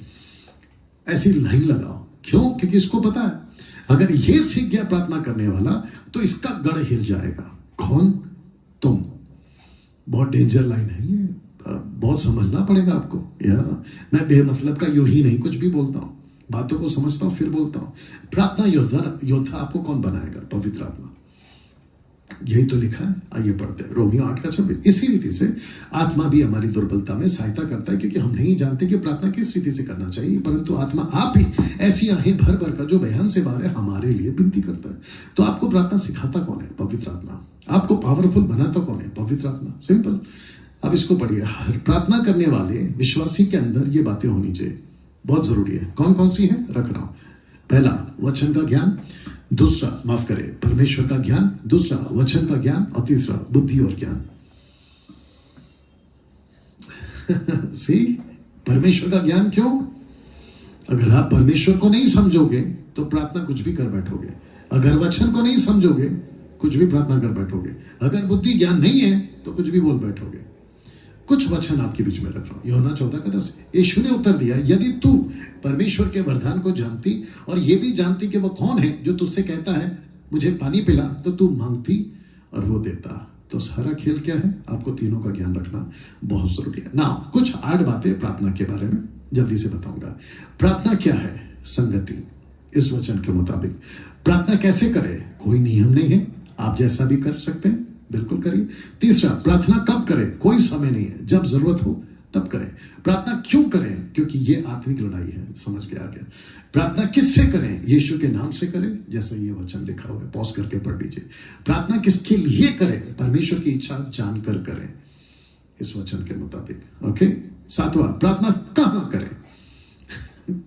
ऐसी लाइन लगाओ। क्यों? क्योंकि इसको पता है अगर ये सीख गया प्रार्थना करने वाला, तो इसका गढ़ हिल जाएगा। कौन? तुम। बहुत डेंजर लाइन है ये, बहुत समझना पड़ेगा आपको। या मैं बेमतलब का यूं ही नहीं कुछ भी बोलता हूं, बातों को समझता हूं फिर बोलता हूं। प्रार्थना योद्धा आपको कौन बनाएगा? पवित्र आत्मा। यही तो लिखा है, आइए पढ़ते हैं रोमियो 8:26। इसी रीति से आत्मा भी हमारी दुर्बलता में सहायता करता है, क्योंकि हम नहीं जानते कि प्रार्थना किस रीति से करना चाहिए, परंतु आत्मा आप ही ऐसी आहें भर भर कर जो बयान से बाहर है हमारे लिए विनती करता है। तो आपको प्रार्थना सिखाता कौन है? पवित्र आत्मा। आपको पावरफुल बनाता कौन है? पवित्र आत्मा। सिंपल। अब इसको पढ़िए। हर प्रार्थना करने वाले विश्वासी के अंदर ये बातें होनी चाहिए, बहुत जरूरी है। कौन कौन सी है? रख रहा हूं। पहला, वचन का ज्ञान। दूसरा, माफ करें, परमेश्वर का ज्ञान। दूसरा, वचन का ज्ञान। और तीसरा, बुद्धि और ज्ञान। सी, परमेश्वर का ज्ञान। क्यों? अगर आप परमेश्वर को नहीं समझोगे तो प्रार्थना कुछ भी कर बैठोगे। अगर वचन को नहीं समझोगे, कुछ भी प्रार्थना कर बैठोगे। अगर बुद्धि ज्ञान नहीं है तो कुछ भी बोल बैठोगे। कुछ वचन आपके बीच में रख रहा हूं। यूहन्ना 14:10। यीशु ने उत्तर दिया, यदि तू परमेश्वर के वरदान को जानती और ये भी जानती कि वो कौन है जो तुझसे कहता है मुझे पानी पिला, तो तू मांगती और वो देता। तो सारा खेल क्या है? आपको तीनों का ज्ञान रखना बहुत जरूरी है ना। कुछ 8 बातें प्रार्थना के बारे में जल्दी से बताऊंगा। प्रार्थना क्या है? संगति, इस वचन के मुताबिक। प्रार्थना कैसे करें? कोई नियम नहीं है, आप जैसा भी कर सकते हैं, बिल्कुल करिए। तीसरा, प्रार्थना कब करें? कोई समय नहीं है, जब जरूरत हो तब करें। प्रार्थना क्यों करें? क्योंकि ये आत्मिक लड़ाई है। समझ के आ गया? प्रार्थना किससे करें? यीशु के नाम से करें, जैसा ये वचन लिखा हुआ है, पॉज करके पढ़ लीजिए। प्रार्थना किसके लिए करें? परमेश्वर की इच्छा जानकर करें, इस वचन के मुताबिक। ओके। 7वां, प्रार्थना कहां करें?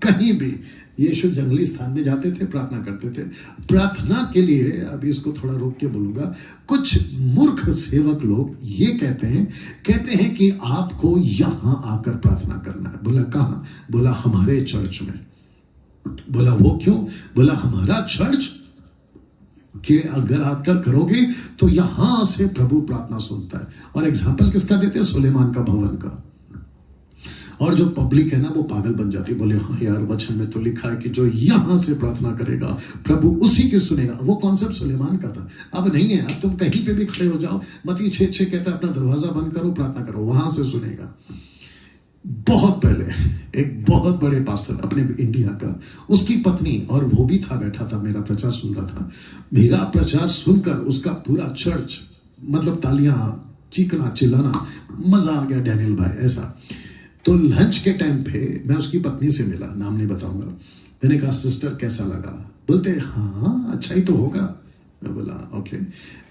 कहीं भी। यीशु जंगली स्थान में जाते थे, प्रार्थना करते थे। प्रार्थना के लिए, अभी इसको थोड़ा रोक के बोलूंगा, कुछ मूर्ख सेवक लोग ये कहते हैं कि आपको यहां आकर प्रार्थना करना है। बोला कहां? बोला हमारे चर्च में। बोला वो क्यों? बोला हमारा चर्च कि अगर आप क्या करोगे तो यहां से प्रभु प्रार्थना सुनता है। और एग्जाम्पल किसका देते हैं? सुलेमान का भवन का। और जो पब्लिक है ना वो पागल बन जाती, बोले हाँ यार वचन में तो लिखा है कि जो यहां से प्रार्थना करेगा प्रभु उसी की सुनेगा। वो कॉन्सेप्ट सुलेमान का था, अब नहीं है। अब तुम कहीं पे भी खड़े हो जाओ, मत्ती 6:6 कहता है अपना दरवाजा बंद करो, प्रार्थना करो, वहां से सुनेगा। बहुत पहले एक बहुत बड़े पास्टर अपने इंडिया का, उसकी पत्नी और वो भी था, बैठा था, मेरा प्रचार सुन रहा था। मेरा प्रचार सुनकर उसका पूरा चर्च मतलब तालियां, चीखना, चिल्लाना, मजा आ गया डैनियल भाई ऐसा। तो लंच के टाइम पे मैं उसकी पत्नी से मिला, नाम नहीं बताऊंगा। मैंने कहा सिस्टर कैसा लगा? बोलते हाँ अच्छा ही तो होगा। मैं बोला ओके।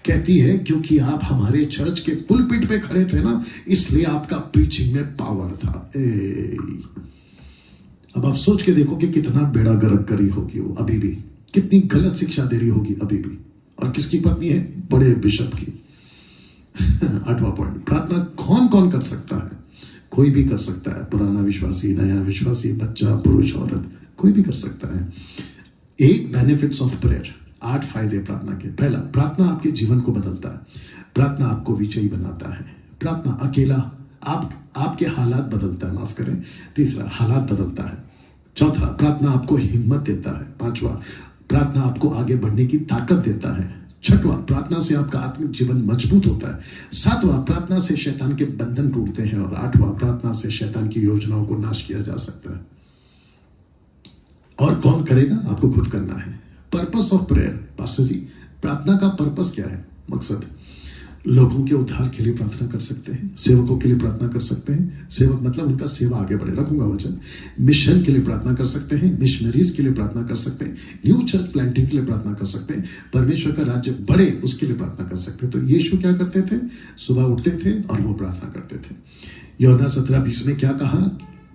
कहती है क्योंकि आप हमारे चर्च के पुलपिट पे खड़े थे ना, इसलिए आपका प्रीचिंग में पावर था। अब आप सोच के देखो कि कितना बेड़ा गर्क करी होगी वो, अभी भी कितनी गलत शिक्षा दे रही होगी अभी भी। और किसकी पत्नी है? बड़े बिशप की। 8वां पॉइंट, प्रार्थना कौन कौन कर सकता है? कोई भी कर सकता है, पुराना विश्वासी, नया विश्वासी, बच्चा, पुरुष, औरत, कोई भी कर सकता है। 8 बेनिफिट्स ऑफ प्रेयर, 8 फायदे प्रार्थना के। पहला, प्रार्थना आपके जीवन को बदलता है। प्रार्थना आपको विजयी बनाता है। प्रार्थना अकेला आपके हालात बदलता है, माफ करें। तीसरा, हालात बदलता है। चौथा, प्रार्थना आपको हिम्मत देता है। 5वां, प्रार्थना आपको आगे बढ़ने की ताकत देता है। 6वां, प्रार्थना से आपका आत्मिक जीवन मजबूत होता है। 7वां, प्रार्थना से शैतान के बंधन टूटते हैं। और 8वां, प्रार्थना से शैतान की योजनाओं को नाश किया जा सकता है। और कौन करेगा? आपको खुद करना है। पर्पस ऑफ प्रेयर, पास्टर जी प्रार्थना का पर्पस क्या है? मकसद, लोगों के उद्धार के लिए प्रार्थना कर सकते हैं, सेवकों के लिए प्रार्थना कर सकते हैं, सेवक मतलब उनका सेवा आगे बढ़े, रखूंगा वचन। मिशन के लिए प्रार्थना कर सकते हैं, मिशनरीज के लिए प्रार्थना कर सकते हैं, न्यू चर्च प्लांटिंग के लिए प्रार्थना कर सकते हैं, परमेश्वर का राज्य बढ़े उसके लिए प्रार्थना कर सकते हैं। तो यीशु क्या करते थे? सुबह उठते थे और वो प्रार्थना करते थे। यूहन्ना 17:20 में क्या कहा?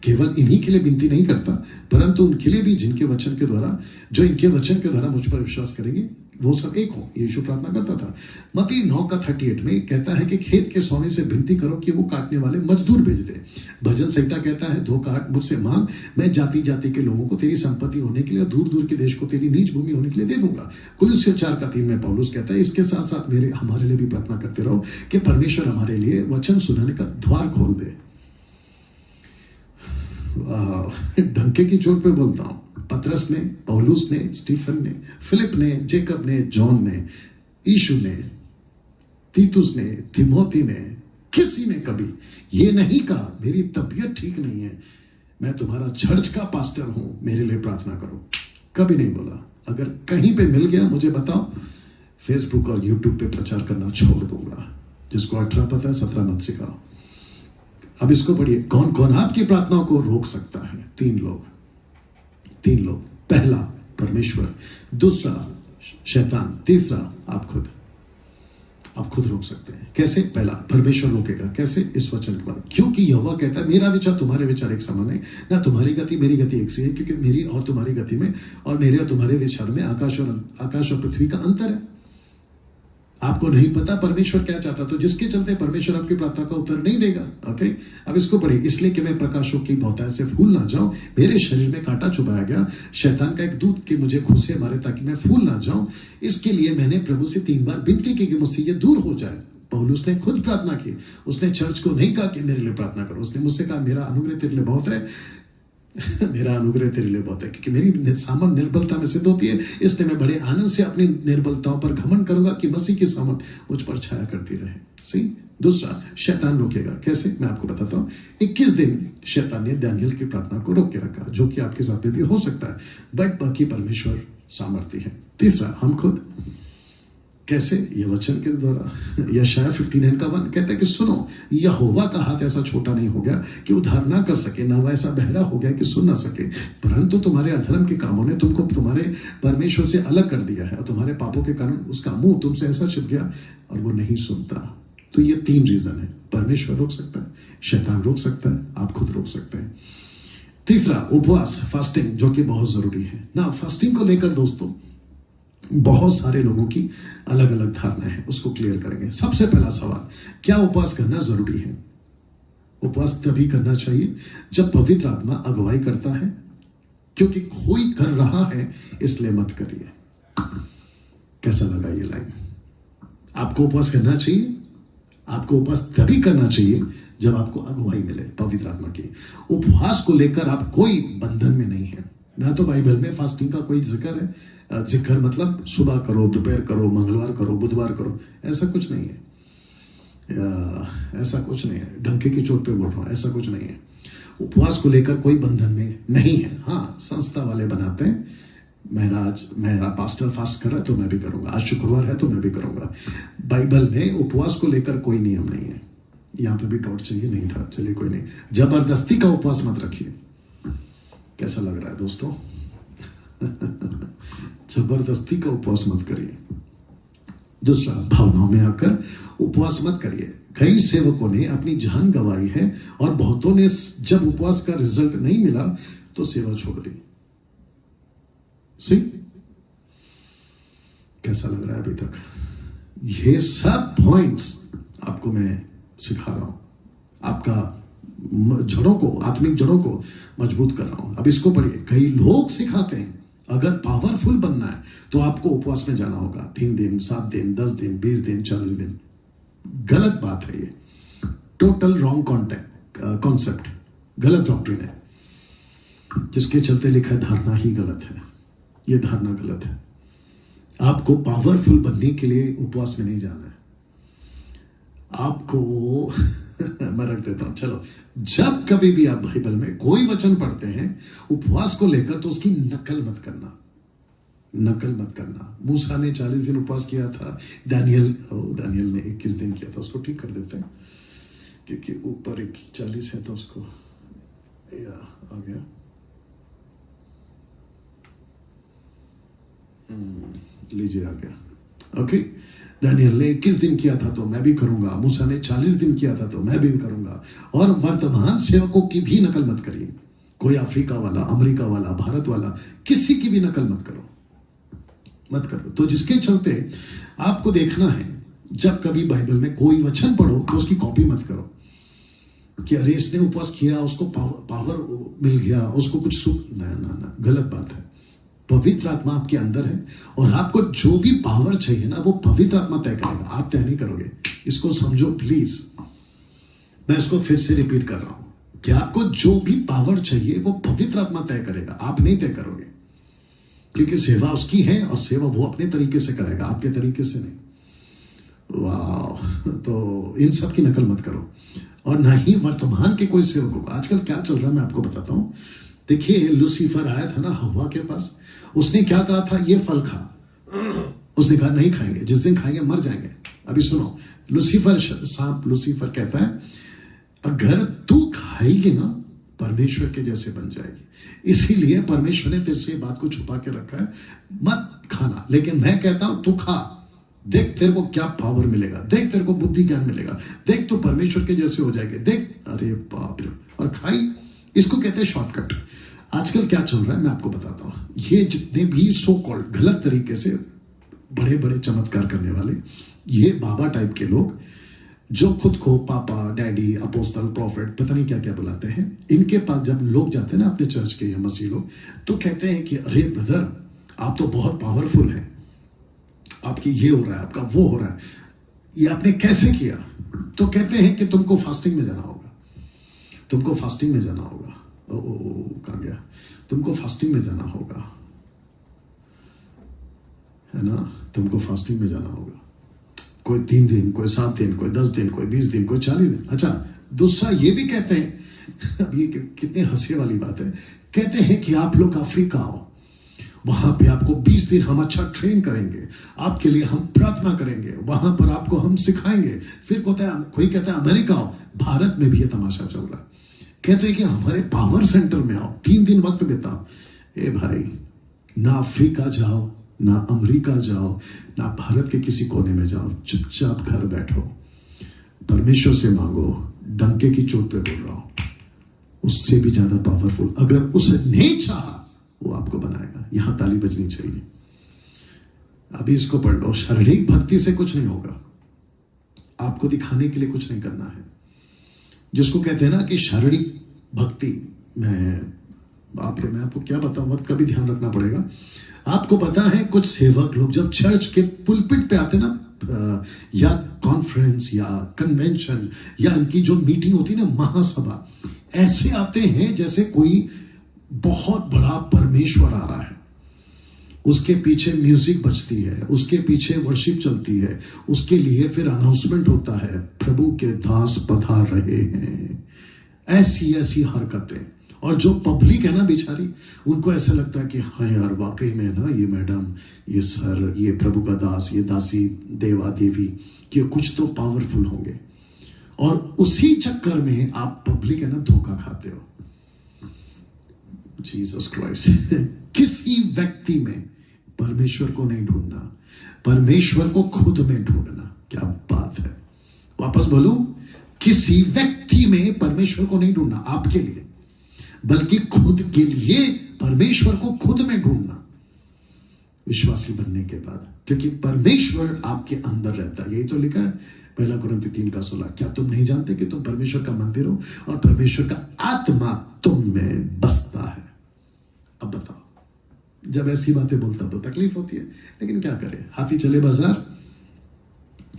केवल इन्हीं के लिए विनती नहीं करता, परंतु उनके लिए भी जिनके वचन के द्वारा, जो इनके वचन के द्वारा मुझ पर विश्वास करेंगे वो सब एक हो। यीशु प्रार्थना करता था। मत्ती 9:38 में कहता है कि खेत के सोने से विनती करो कि वो काटने वाले मजदूर भेज दे। भजन संहिता कहता है 2 काट मुझसे मांग, मैं जाति जाति के लोगों को तेरी संपत्ति होने के लिए, दूर दूर के देश को तेरी नीच भूमि होने के लिए दे दूंगा। कुलुस्सियों 4:3 में पौलुस कहता है इसके साथ साथ हमारे लिए भी प्रार्थना करते रहो कि परमेश्वर हमारे लिए वचन सुनाने का द्वार खोल दे। डंके की चोट पे बोलता हूं, पतरस ने, पौलुस ने, स्टीफन ने, फिलिप ने, जेकब ने, जॉन ने, यीशु ने, तीतुस ने, तिमोथी ने, किसी ने कभी ये नहीं कहा मेरी तबीयत ठीक नहीं है, मैं तुम्हारा चर्च का पास्टर हूं, मेरे लिए प्रार्थना करो। कभी नहीं बोला। अगर कहीं पे मिल गया मुझे बताओ, फेसबुक और यूट्यूब पे प्रचार करना छोड़ दूंगा। जिसको 18 पता है 17 मत सिखाओ। अब इसको पढ़िए, कौन कौन आपकी प्रार्थनाओं को रोक सकता है? 3 लोग। पहला परमेश्वर, दूसरा शैतान, तीसरा आप खुद रोक सकते हैं। कैसे? पहला, परमेश्वर रोकेगा। कैसे? इस वचन के बाद, क्योंकि यहोवा कहता है मेरा विचार तुम्हारे विचार एक समान है, ना तुम्हारी गति मेरी गति एक सी है, क्योंकि मेरी और तुम्हारी गति में और मेरे और तुम्हारे विचार में आकाश और पृथ्वी का अंतर है। आपको नहीं पता परमेश्वर क्या चाहता, तो जिसके चलते परमेश्वर आपकी प्रार्थना का उत्तर नहीं देगा। ओके, अब इसको पढ़िए, इसलिए कि मैं प्रकाशों की बहुतायत से फूल ना जाऊं, मेरे शरीर में कांटा चुभाया गया, शैतान का एक दूत के मुझे घुसे मारे ताकि मैं फूल ना जाऊं, इसके लिए मैंने प्रभु से 3 बार विनती की कि मुझसे ये दूर हो जाए। पौलुस ने खुद प्रार्थना की, उसने चर्च को नहीं कहा कि मेरे लिए प्रार्थना करो, उसने मुझसे कहा मेरा अनुग्रह तेरे लिए बहुत है मेरा अनुग्रह तेरे लिए बहुत है, क्योंकि मेरी सामर्थ निर्बलता में सिद्ध होती है, इसलिए मैं बड़े आनंद से अपनी निर्बलताओं पर घमंड करूंगा कि मसीह की सामर्थ मुझ पर छाया करती रहे। सही। दूसरा, शैतान रोकेगा। कैसे? मैं आपको बताता हूं। 21 दिन शैतान ने दानियल की प्रार्थना को रोक के रखा, जो कि आपके साथ में भी हो सकता है, बट बाकी परमेश्वर सामर्थ्य है। तीसरा, हम खुद। कैसे? ये वचन के द्वारा। यशायाह 59:1 कहता है कि सुनो, यहोवा का हाथ ऐसा छोटा नहीं हो गया कि उद्धार ना कर सके, ना वह ऐसा बहरा हो गया कि सुन ना सके, परंतु तुम्हारे अधर्म के कामों ने तुमको तुम्हारे परमेश्वर से अलग कर दिया है, और तुम्हारे पापों के कारण उसका मुंह तुमसे ऐसा छिप गया और वो नहीं सुनता। तो ये 3 रीजन है। परमेश्वर रोक सकता है, शैतान रोक सकता है, आप खुद रोक सकते हैं। तीसरा, उपवास, फास्टिंग, जो कि बहुत जरूरी है ना। फास्टिंग को लेकर दोस्तों बहुत सारे लोगों की अलग अलग धारणा है, उसको क्लियर करेंगे। सबसे पहला सवाल, क्या उपवास करना जरूरी है? उपवास तभी करना चाहिए जब पवित्र आत्मा अगुवाई करता है, क्योंकि कोई कर रहा है इसलिए मत करिए। कैसा लगा ये लाइन? आपको उपवास करना चाहिए, आपको उपवास तभी करना चाहिए जब आपको अगुवाई मिले पवित्र आत्मा की। उपवास को लेकर आप कोई बंधन में नहीं है। ना तो बाइबल में फास्टिंग का कोई जिक्र है। जिक्र मतलब सुबह करो, दोपहर करो, मंगलवार करो, बुधवार करो, ऐसा कुछ नहीं है। ऐसा कुछ नहीं है, डंके की चोट पे बोल रहा हूं, ऐसा कुछ नहीं है। उपवास को लेकर कोई बंधन में नहीं है। हाँ, संस्था वाले बनाते हैं, मेरा पास्टर फास्ट कर रहा है तो मैं भी करूंगा, आज शुक्रवार है तो मैं भी करूंगा। बाइबल में उपवास को लेकर कोई नियम नहीं है। यहाँ पे भी टॉर्च चाहिए नहीं था, चलिए कोई नहीं। जबरदस्ती का उपवास मत रखिए। कैसा लग रहा है दोस्तों? जबरदस्ती का उपवास मत करिए। दूसरा, भावनाओं में आकर उपवास मत करिए। कई सेवकों ने अपनी जान गंवाई है और बहुतों ने जब उपवास का रिजल्ट नहीं मिला तो सेवा छोड़ दी। सी, कैसा लग रहा है अभी तक? ये सब पॉइंट्स आपको मैं सिखा रहा हूं, आपका जड़ों को, आत्मिक जड़ों को मजबूत कर रहा हूं। अब इसको पढ़िए। कई लोग सिखाते हैं अगर पावरफुल बनना है तो आपको उपवास में जाना होगा 3 दिन, 7 दिन, 10 दिन, 20 दिन, 40 दिन। गलत बात है ये, टोटल रॉन्ग कॉन्सेप्ट, गलत डॉक्ट्रिन है। जिसके चलते लिखा है धारणा ही गलत है। ये धारणा गलत है। आपको पावरफुल बनने के लिए उपवास में नहीं जाना है आपको। मैं रख देता हूं, चलो। जब कभी भी आप बाइबल में कोई वचन पढ़ते हैं उपवास को लेकर तो उसकी नकल मत करना, नकल मत करना। मूसा ने 40 दिन उपवास किया था, दानियल ने 21 दिन किया था। उसको ठीक कर देते हैं क्योंकि ऊपर 40 है तो उसको आ गया। लीजिए, आ गया। ओके, दानियल ने 21 दिन किया था तो मैं भी करूंगा, मूसा ने 40 दिन किया था तो मैं भी करूंगा। और वर्तमान सेवकों की भी नकल मत करिए। कोई अफ्रीका वाला, अमेरिका वाला, भारत वाला, किसी की भी नकल मत करो। तो जिसके चलते आपको देखना है, जब कभी बाइबल में कोई वचन पढ़ो तो उसकी कॉपी मत करो कि अरे इसने उपवास किया, उसको पावर मिल गया, उसको कुछ सुख। ना, गलत बात है। पवित्र आत्मा आपके अंदर है और आपको जो भी पावर चाहिए ना वो पवित्र आत्मा तय करेगा, आप तय नहीं करोगे। इसको समझो प्लीज। मैं इसको फिर से रिपीट कर रहा हूं कि आपको जो भी पावर चाहिए वो पवित्र आत्मा तय करेगा, आप नहीं तय करोगे। क्योंकि सेवा उसकी है और सेवा वो अपने तरीके से करेगा, आपके तरीके से नहीं। वाह, तो इन सब की नकल मत करो। और ना ही वर्तमान के कोई सेवकों को। आजकल क्या चल रहा है मैं आपको बताता हूं। देखिए, लूसीफर आया था ना हवा के पास, उसने क्या कहा था? ये फल खा। उसने कहा नहीं खाएंगे, जिस दिन खाएंगे मर जाएंगे। अभी सुनो, सांप लूसीफर कहता है अगर तू खाएगी ना परमेश्वर के जैसे बन जाएगी। इसीलिए परमेश्वर ने तेरे से ये बात को छुपा के रखा है, मत खाना। लेकिन मैं कहता हूं तू खा, देख तेरे को क्या पावर मिलेगा, देख तेरे को बुद्धि ज्ञान मिलेगा, देख तू परमेश्वर के जैसे हो जाएगा, देख। अरे बाप रे, और खाई। इसको कहते हैं शॉर्टकट। आजकल क्या चल रहा है मैं आपको बताता हूं। ये जितने भी सो कॉल्ड गलत तरीके से बड़े बड़े चमत्कार करने वाले, ये बाबा टाइप के लोग जो खुद को पापा, डैडी, अपोस्टल, प्रॉफिट, पता नहीं क्या क्या बुलाते हैं, इनके पास जब लोग जाते हैं ना अपने चर्च के या मसीह लोग, तो कहते हैं कि अरे ब्रदर आप तो बहुत पावरफुल हैं, आपकी ये हो रहा है, आपका वो हो रहा है, ये आपने कैसे किया? तो कहते हैं कि तुमको फास्टिंग में जाना होगा, तुमको फास्टिंग में जाना होगा। कहाँ गया? तुमको फास्टिंग में जाना होगा, है ना? तुमको फास्टिंग में जाना होगा। कोई 3 दिन, कोई 7 दिन, कोई 10 दिन, कोई 20 दिन, कोई 40 दिन। अच्छा, दूसरा ये भी कहते हैं, अब ये कितनी हंसी वाली बात है, कहते हैं कि आप लोग अफ्रीका आओ, वहां पे आपको 20 दिन हम अच्छा ट्रेन करेंगे, आपके लिए हम प्रार्थना करेंगे, वहां पर आपको हम सिखाएंगे। फिर कोई कहता है अमेरिका आओ। भारत में भी ये तमाशा चल रहा है। कहते हैं कि हमारे पावर सेंटर में आओ, 3 दिन वक्त बिताओ। ए भाई, ना अफ्रीका जाओ, ना अमेरिका जाओ, ना भारत के किसी कोने में जाओ, चुपचाप घर बैठो, परमेश्वर से मांगो। डंके की चोट पे बोल रहा हूं, उससे भी ज्यादा पावरफुल अगर उसने चाहा वो आपको बनाएगा। यहां ताली बजनी चाहिए। अभी इसको पढ़ लो। शारीरिक भक्ति से कुछ नहीं होगा, आपको दिखाने के लिए कुछ नहीं करना है। जिसको कहते हैं ना कि शारीरिक भक्ति, मैं आपको क्या बताऊं, वक्त का भी ध्यान रखना पड़ेगा। आपको पता है कुछ सेवक लोग जब चर्च के पुलपिट पे आते ना, या कॉन्फ्रेंस या कन्वेंशन या इनकी जो मीटिंग होती है ना, महासभा, ऐसे आते हैं जैसे कोई बहुत बड़ा परमेश्वर आ रहा है। उसके पीछे म्यूजिक बजती है, उसके पीछे वर्शिप चलती है, उसके लिए फिर अनाउंसमेंट होता है, प्रभु के दास पधार रहे हैं। ऐसी ऐसी हरकतें। और जो पब्लिक है ना बेचारी, उनको ऐसा लगता है कि हाँ यार वाकई में ना ये मैडम, ये सर, ये प्रभु का दास, ये दासी, देवा देवी, ये कुछ तो पावरफुल होंगे। और उसी चक्कर में आप पब्लिक है ना धोखा खाते हो। Jesus Christ. किसी व्यक्ति में परमेश्वर को नहीं ढूंढना, परमेश्वर को खुद में ढूंढना। क्या बात है, वापस बोलो, किसी व्यक्ति में परमेश्वर को नहीं ढूंढना आपके लिए, बल्कि खुद के लिए परमेश्वर को खुद में ढूंढना विश्वासी बनने के बाद। क्योंकि परमेश्वर आपके अंदर रहता है। यही तो लिखा है 1 कुरिन्थी 3:16, क्या तुम नहीं जानते कि तुम परमेश्वर का मंदिर हो और परमेश्वर का आत्मा तुम में बसता है। अब बताओ, जब ऐसी बातें बोलता तो तकलीफ होती है, लेकिन क्या करें, हाथी चले बाजार,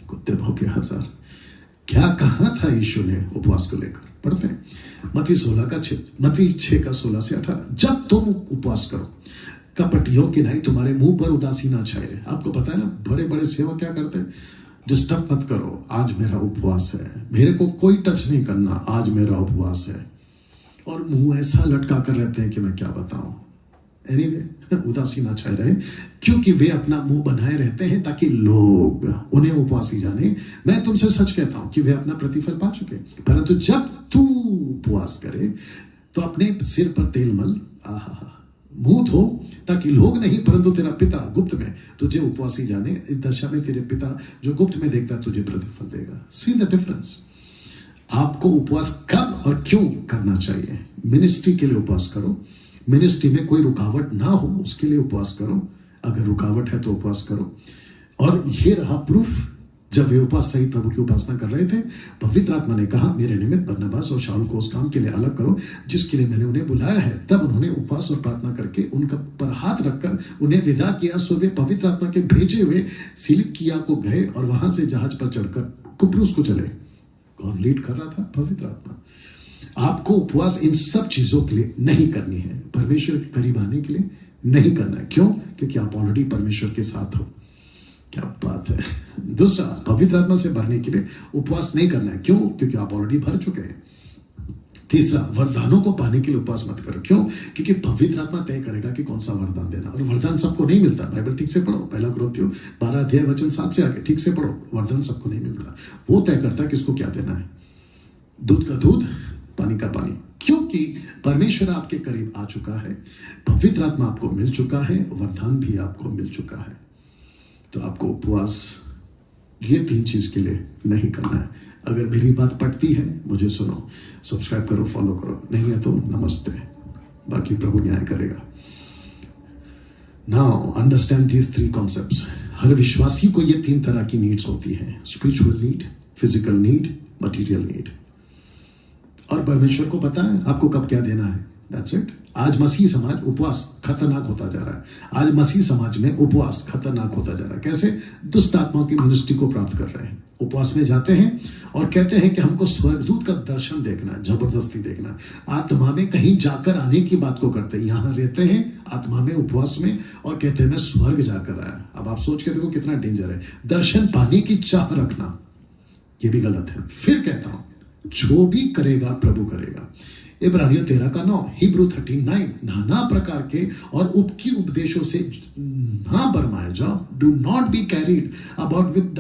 कुत्ते भौंके हजार। क्या कहा था यीशु ने उपवास को लेकर, पढ़ते हैं मत्ती 6:16 से 18। जब तुम उपवास करो, कपटियों की नहीं, तुम्हारे मुंह पर उदासी ना छाए। आपको पता है ना, बड़े बड़े सेवक क्या करते हैं, डिस्टर्ब मत करो, आज मेरा उपवास है, मेरे को कोई टच नहीं करना, आज मेरा उपवास है। और मुंह ऐसा लटका कर रहते हैं कि मैं क्या बताऊं। एनीवे, उदासी ना छाए रहे, क्योंकि वे अपना मुंह बनाए रहते हैं ताकि लोग उन्हें उपवासी जाने। मैं तुमसे सच कहता हूं कि वे अपना प्रतिफल पा चुके। परंतु जब तू उपवास करे तो अपने सिर पर तेल मल, मुंह धो, ताकि लोग नहीं परंतु तेरा पिता गुप्त में तुझे उपवासी जाने। इस दशा में तेरे पिता जो गुप्त में देखता है तुझे प्रतिफल देगा। See the difference. आपको उपवास कब और क्यों करना चाहिए। मिनिस्ट्री के लिए उपवास करो, मिनिस्ट्री में कोई रुकावट ना हो उसके लिए उपवास करो, अगर रुकावट है तो उपवास करो। और ये रहा प्रूफ, जब वे उपवास सहित प्रभु की उपासना कर रहे थे, पवित्र आत्मा ने कहा, मेरे निमित्त बरनबास और शाऊल को उस काम के लिए अलग करो जिसके लिए मैंने उन्हें बुलाया है। तब उन्होंने उपवास और प्रार्थना करके उनका पर हाथ रखकर उन्हें विदा किया। सो वे पवित्र आत्मा के भेजे हुए सिलिकिया को गए और वहां से जहाज पर चढ़कर कुप्रुस को चले। कौन लीड कर रहा था? पवित्र आत्मा। आपको उपवास इन सब चीजों के लिए नहीं करनी है, परमेश्वर के करीब आने के लिए नहीं करना है। क्यों? क्योंकि आप ऑलरेडी परमेश्वर के साथ हो। क्या बात है। दूसरा, पवित्र आत्मा से भरने के लिए उपवास नहीं करना है। क्यों? क्योंकि आप ऑलरेडी भर चुके हैं। तीसरा, वरदानों को पाने के लिए उपवास मत करो। क्यों? क्योंकि पवित्र आत्मा तय करेगा कि कौन सा वरदान देना, और वरदान सबको नहीं मिलता। बाइबल ठीक से पढ़ो, 1 कुरिन्थियों 12:7 से आगे ठीक से पढ़ो। वरदान सबको नहीं मिलता, वो तय करता है किसको क्या देना है। दूध का दूध, पानी का पानी। क्योंकि परमेश्वर आपके करीब आ चुका है, पवित्र आत्मा आपको मिल चुका है, वरदान भी आपको मिल चुका है। तो आपको उपवास ये 3 चीज के लिए नहीं करना है। अगर मेरी बात पटती है मुझे सुनो, सब्सक्राइब करो, फॉलो करो, नहीं है तो नमस्ते, बाकी प्रभु न्याय करेगा। Now understand these 3 concepts. हर विश्वासी को ये 3 तरह की नीड्स होती है, spiritual need, physical need, material need. और परमेश्वर को पता है आपको कब क्या देना है। That's it. आज मसीह समाज उपवास खतरनाक होता जा रहा है। आज मसीह समाज में उपवास खतरनाक होता जा रहा है। कैसे? दुष्ट आत्माओं की मिनिस्ट्री को प्राप्त कर रहे हैं, उपवास में जाते हैं और कहते हैं कि हमको स्वर्गदूत का दर्शन देखना है, जबरदस्ती देखना है। आत्मा में कहीं जाकर आने की बात को करते हैं। यहां रहते हैं आत्मा में, उपवास में, और कहते हैं मैं स्वर्ग जाकर आया। अब आप सोच के देखो कितना डेंजर है। दर्शन पाने की चाह रखना, यह भी गलत है। फिर कहता हूं, जो भी करेगा प्रभु करेगा। इब्रानियों 13:9, हिब्रू 13:9, नाना प्रकार के और उपकी उपदेशों से ना बरमाए जाओ। Do not be carried about with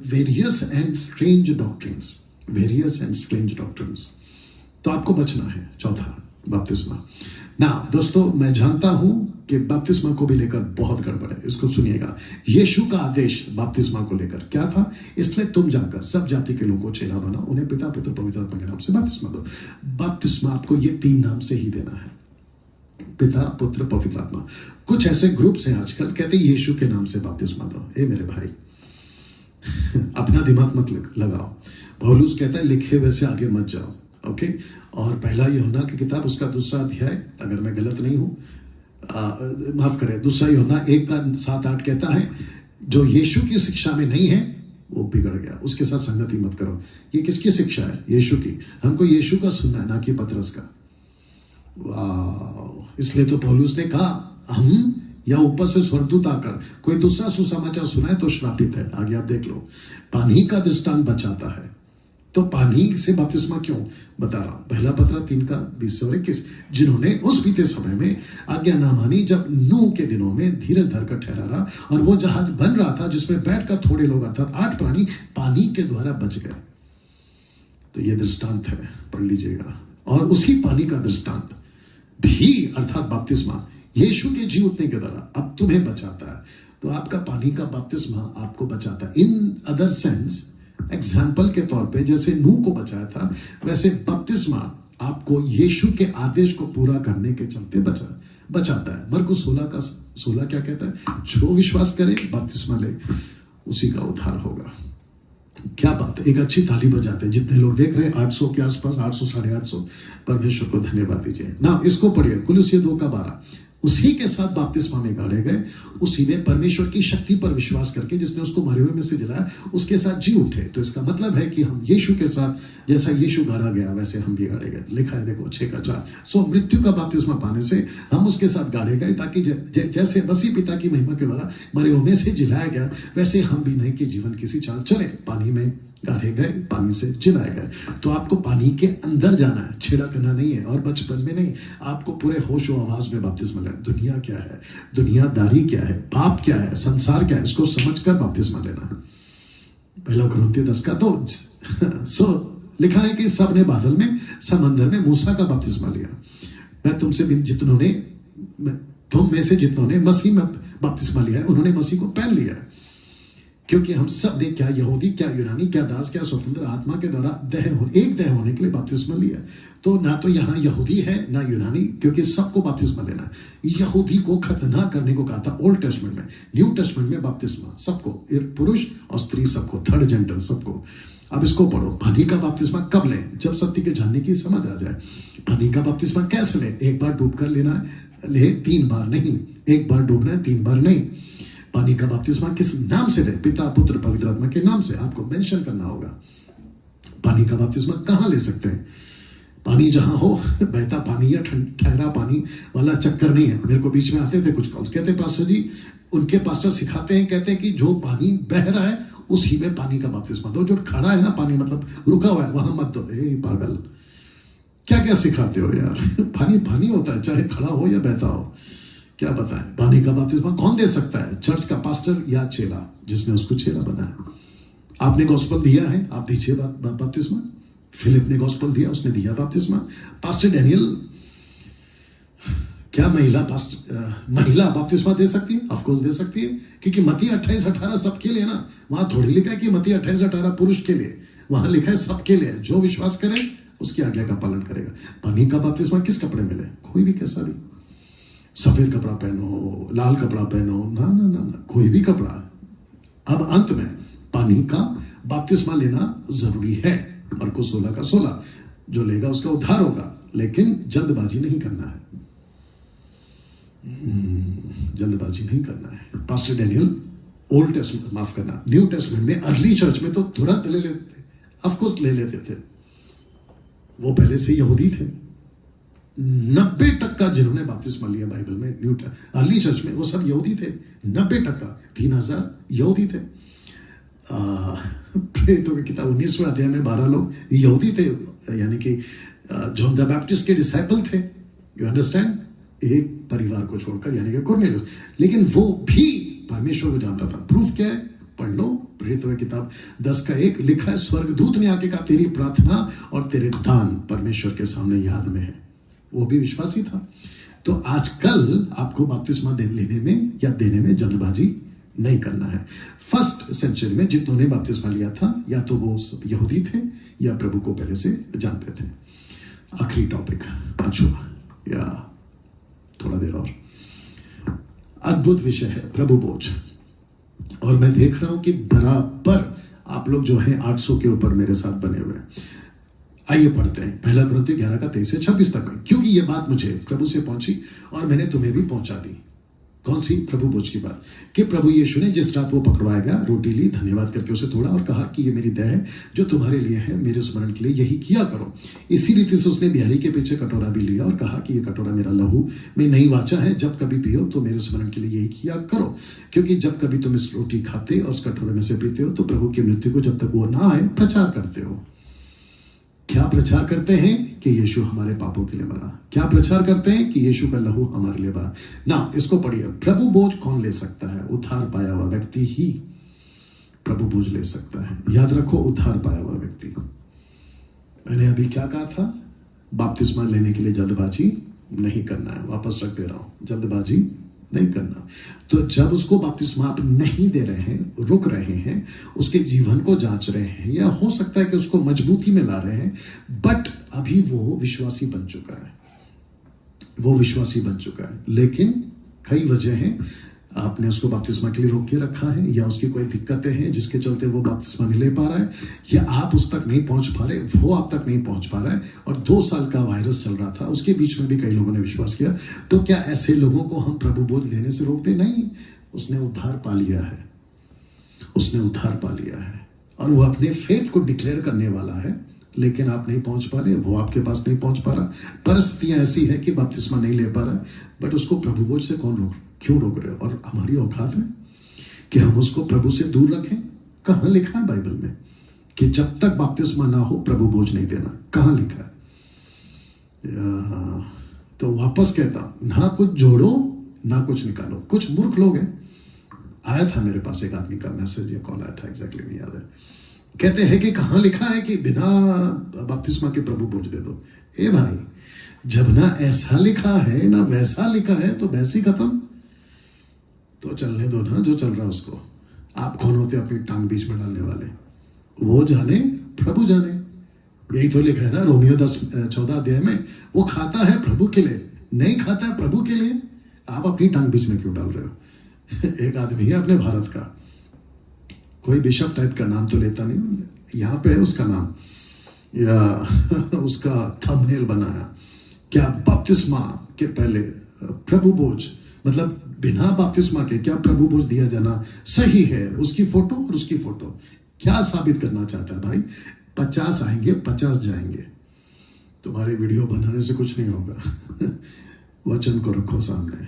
various and strange doctrines, various and strange doctrines. तो आपको बचना है। चौथा, बपतिस्मा। ना दोस्तों, मैं जानता हूं कि बपतिस्मा को भी लेकर बहुत गड़बड़ है। इसको सुनिएगा। यीशु का आदेश बपतिस्मा को लेकर क्या था? इसलिए तुम जाकर सब जाति के लोगों को चेला बनाओ, उन्हें पिता, पुत्र, पवित्र आत्मा के नाम से बपतिस्मा दो। बपतिस्मा आपको ये 3 नाम से ही देना है, पिता, पुत्र, पवित्र आत्मा। कुछ ऐसे ग्रुप्स हैं आजकल कहते हैं यीशु के नाम से बपतिस्मा दो। ए मेरे भाई, अपना दिमाग मत लगाओ। पौलुस कहता है लिखे हुए से आगे मत जाओ। ओके। और पहला यूहन्ना की किताब उसका 2रा अध्याय, अगर मैं गलत नहीं हूं, माफ करें, 2 यूहन्ना 1:7-8 कहता है जो यीशु की शिक्षा में नहीं है वो बिगड़ गया, उसके साथ संगति मत करो। ये किसकी शिक्षा है? यीशु की। हमको यीशु का सुनना है, ना कि पतरस का। वाह! इसलिए तो पौलुस ने कहा, हम या ऊपर से स्वर्गदूत आकर कोई दूसरा सुसमाचार सुनाए तो श्रापित है। आगे आप देख लो, पानी का दृष्टांत बचाता है। तो पानी से बपतिस्मा क्यों बता रहा हूं? पहला पत्र 3:20-21, जिन्होंने उस बीते समय में आज्ञा ना मानी, जब नूह के दिनों में धीरज धरकर ठहरा रहा और वो जहाज बन रहा था जिसमें बैठकर थोड़े लोग अर्थात 8 प्राणी पानी के द्वारा बच गए। तो ये दृष्टांत है, पढ़ लीजिएगा। और उसी पानी का दृष्टांत भी अर्थात बपतिस्मा यीशु के जी उठने के द्वारा अब तुम्हें बचाता है। तो आपका पानी का बपतिस्मा आपको बचाता है। इन अदर सेंस, एग्जाम्पल के तौर पे जैसे नूह को बचाया था, वैसे बपतिस्मा आपको यीशु के आदेश को पूरा करने के चलते बचाता है। मरकुस 16 क्या कहता है? जो विश्वास करे बपतिस्मा ले उसी का उद्धार होगा। क्या बात है! एक अच्छी ताली बजाते हैं जितने लोग देख रहे हैं, 800 के आसपास, 800 850। परमेश्वर को धन्यवाद दीजिए ना। इसको पढ़िए, कुलुस्सी 2:12, उसी के साथ बपतिस्मा में गाड़े गए, उसी में परमेश्वर की शक्ति पर विश्वास करके जिसने उसको मरे हुए में से जलाया उसके साथ जी उठे। तो इसका मतलब है कि हम यीशु के साथ, जैसा यीशु गाड़ा गया वैसे हम भी गाड़े गए। लिखा है देखो 6:4। सो मृत्यु का बपतिस्मा पाने से हम उसके साथ गाड़े गए, ताकि जैसे मसीह पिता की महिमा के द्वारा मरे हुए में से जिलाया गया, वैसे हम भी नहीं कि जीवन किसी चाल चले। पानी में गाड़े गए, पानी से जिलाए गए। तो आपको पानी के अंदर जाना है, छेड़ा करना नहीं है, और बचपन में नहीं। आपको पूरे होश और आवाज में बपतिस्मा लेना। दुनिया क्या है, दुनियादारी क्या है, पाप क्या है, संसार क्या है, इसको समझकर बपतिस्मा लेना है। पहला कुरिन्थियों 10 का तो लिखा है कि सब ने बादल में, समंदर में मूसा का बपतिस्मा लिया। तुम में से जितनों ने मसीह में बपतिस्मा लिया है, उन्होंने मसीह को पहन लिया है। क्योंकि हम सब ने, क्या यहूदी, क्या यूनानी, क्या दास, क्या स्वतंत्र, आत्मा के द्वारा एक देह होने के लिए बपतिस्मा लिया। तो ना तो यहाँ यहूदी है ना यूनानी, क्योंकि सबको बपतिस्मा लेना है। यहूदी को खत्म ना करने को कहा था ओल्ड टेस्टमेंट में। न्यू टेस्टमेंट में बपतिस्मा सबको, पुरुष और स्त्री सबको, थर्ड जेंडर सबको। अब इसको पढ़ो, पानी का बपतिस्मा कब लें? जब सत्य के जानने की समझ आ जाए। पानी का बपतिस्मा कैसे लें? एक बार डूब कर लेना है, ले 3 बार नहीं। एक बार डूबना है, 3 बार नहीं। पानी का बपतिस्मा किस नाम से ले? पिता, पुत्र, पवित्र आत्मा के नाम से आपको मेंशन करना होगा। पानी का बपतिस्मा कहाँ ले सकते हैं? पानी जहां हो, बहता पानी या ठहरा पानी वाला चक्कर नहीं है। मेरे को बीच में आते थे कुछ कॉल, कहते पास्टर जी, उनके पास्टर सिखाते हैं, कहते हैं कि जो पानी बह रहा है उसी में पानी का बपतिस्मा दो। जो खड़ा है ना पानी, मतलब रुका हुआ है, वहां मत दो। पागल, क्या क्या सिखाते हो यार? पानी पानी होता है, चाहे खड़ा हो या बहता हो। क्या बताएं? पानी का बपतिस्मा कौन दे सकता है? चर्च का पास्टर या चेला, जिसने उसको चेला बनाया। आपने गॉस्पेल दिया है, आप दीजिए बपतिस्मा। फिलिप ने गॉस्पेल दिया, उसने दिया बपतिस्मा। पास्टर डैनियल, क्या महिला बपतिस्मा दे सकती है? ऑफ कोर्स दे सकती है, क्योंकि मत्ती 28:18 सबके लिए ना। वहां थोड़ी लिखा है कि मत्ती 28:18 पुरुष के लिए, वहां लिखा है सबके लिए। जो विश्वास करे उसकी आज्ञा का पालन करेगा। पानी का बपतिस्मा किस कपड़े में ले? कोई भी, कैसा भी। सफेद कपड़ा पहनो, लाल कपड़ा पहनो, ना ना ना ना, कोई भी कपड़ा। अब अंत में पानी का बपतिस्मा लेना जरूरी है। मरकुस 16:16, जो लेगा उसका उद्धार होगा, लेकिन जल्दबाजी नहीं करना है। जल्दबाजी नहीं करना है। पास्टर डैनियल ओल्ड टेस्टमेंट, माफ करना, न्यू टेस्टमेंट में, अर्ली चर्च में तो तुरंत ले लेते थे। ऑफकोर्स ले लेते थे, वो पहले से यहूदी थे। 90% जिन्होंने बपतिस्मा लिया बाइबल में, न्यू अर्ली चर्च में, वो सब यहूदी थे। 90%, 3000 यहूदी थे। प्रेरितों की किताब 19वें अध्याय में 12 लोग यहूदी थे, यानी कि जॉन द बैप्टिस्ट के डिसाइपल थे। You understand? एक परिवार को छोड़कर, यानी कि कुरनेलियुस। लेकिन वो भी परमेश्वर को जानता था। प्रूफ क्या है? पढ़ लो, प्रेरितों की किताब 10:1 लिखा है, स्वर्गदूत ने आके कहा, तेरी प्रार्थना और तेरे दान परमेश्वर के सामने याद में है। वो भी विश्वासी था। तो आजकल आपको बपतिस्मा लेने में या देने में जल्दबाजी नहीं करना है। फर्स्ट सेंचुरी में जितनों ने बपतिस्मा लिया था, या तो वो यहूदी थे या प्रभु को पहले से जानते थे। आखिरी टॉपिक, 5वां, या थोड़ा देर और। अद्भुत विषय है प्रभु बोझ। और मैं देख रहा हूं कि बराबर आप लोग जो हैं 800 के ऊपर मेरे साथ बने हुए हैं। आइए पढ़ते हैं पहला कुरिन्थियों 11:23 से 26 तक, क्योंकि ये बात मुझे प्रभु से पहुंची और मैंने तुम्हें भी पहुंचा दी। कौन सी? प्रभु भोज की बात कि प्रभु यीशु ने जिस रात वो पकड़वाया गया, रोटी ली, धन्यवाद करके उसे तोड़ा और कहा कि ये मेरी देह है जो तुम्हारे लिए है, मेरे स्मरण के लिए यही किया करो। इसी रीति से उसने बिहारी के पीछे कटोरा भी लिया और कहा कि ये कटोरा मेरा लहू में नई वाचा है, जब कभी पियो तो मेरे स्मरण के लिए यही किया करो। क्योंकि जब कभी तुम इस रोटी खाते और उस कटोरे में से पीते हो तो प्रभु की मृत्यु को जब तक वो ना आए प्रचार करते हो। क्या प्रचार करते हैं? कि यीशु हमारे पापों के लिए मरा। क्या प्रचार करते हैं? कि यीशु का लहू हमारे लिए बहा। ना, इसको पढ़िए। प्रभु बोझ कौन ले सकता है? उद्धार पाया हुआ व्यक्ति ही प्रभु बोझ ले सकता है। याद रखो, उद्धार पाया हुआ व्यक्ति। मैंने अभी क्या कहा था? बपतिस्मा लेने के लिए जल्दबाजी नहीं करना है। वापस रख दे रहा हूं, जल्दबाजी नहीं करना। तो जब उसको बपतिस्मा आप नहीं दे रहे हैं, रुक रहे हैं, उसके जीवन को जांच रहे हैं, या हो सकता है कि उसको मजबूती में ला रहे हैं, बट अभी वो विश्वासी बन चुका है, वो विश्वासी बन चुका है, लेकिन कई वजह हैं, आपने उसको बपतिस्मा के लिए रोक के रखा है, या उसकी कोई दिक्कतें हैं जिसके चलते वो बपतिस्मा नहीं ले पा रहा है, या आप उस तक नहीं पहुंच पा रहे, वो आप तक नहीं पहुंच पा रहा है, और 2 साल का वायरस चल रहा था, उसके बीच में भी कई लोगों ने विश्वास किया। तो क्या ऐसे लोगों को हम प्रभु बोझ लेने से रोकते? नहीं, उसने उद्धार पा लिया है, उसने उद्धार पा लिया है, और वो अपने फेथ को डिक्लेयर करने वाला है, लेकिन आप नहीं पहुंच पा रहे, वो आपके पास नहीं पहुंच पा रहा, परिस्थितियां ऐसी है कि बपतिस्मा नहीं ले पा रहा, बट उसको प्रभु बोझ से क्यों रोक रहे हो? और हमारी औकात है कि हम उसको प्रभु से दूर रखें? कहां लिखा है बाइबल में कि जब तक बपतिस्मा ना हो प्रभु बोझ नहीं देना? कहां लिखा है? तो वापस कहता, ना कुछ जोड़ो ना कुछ निकालो। कुछ मूर्ख लोग हैं। आया था मेरे पास एक आदमी का मैसेज या कॉल आया था, एग्जैक्टली नहीं याद है। कहते हैं कि कहां लिखा है कि बिना बपतिस्मा के प्रभु बोझ दे दो। ए भाई, जब ना ऐसा लिखा है ना वैसा लिखा है तो वैसे ही खत्म, तो चलने दो ना जो चल रहा है उसको। आप कौन होते अपनी टांग बीच में डालने वाले? वो जाने, प्रभु जाने। यही तो लिखा है ना रोमियो 10:14 अध्याय में, वो खाता है प्रभु के लिए, नहीं खाता है प्रभु के लिए। आप अपनी टांग बीच में क्यों डाल रहे हो? एक आदमी है अपने भारत का, कोई बिशप टाइप का, नाम तो लेता नहीं, यहां पे है उसका नाम, या उसका थंबनेल बनाया, क्या बपतिस्मा के पहले प्रभु बोझ, मतलब बिना बपतिस्मा के क्या प्रभु बोझ दिया जाना सही है? उसकी फोटो और उसकी फोटो क्या साबित करना चाहता है भाई? 50 आएंगे, 50 जाएंगे। तुम्हारे वीडियो बनाने से कुछ नहीं होगा। वचन को रखो सामने।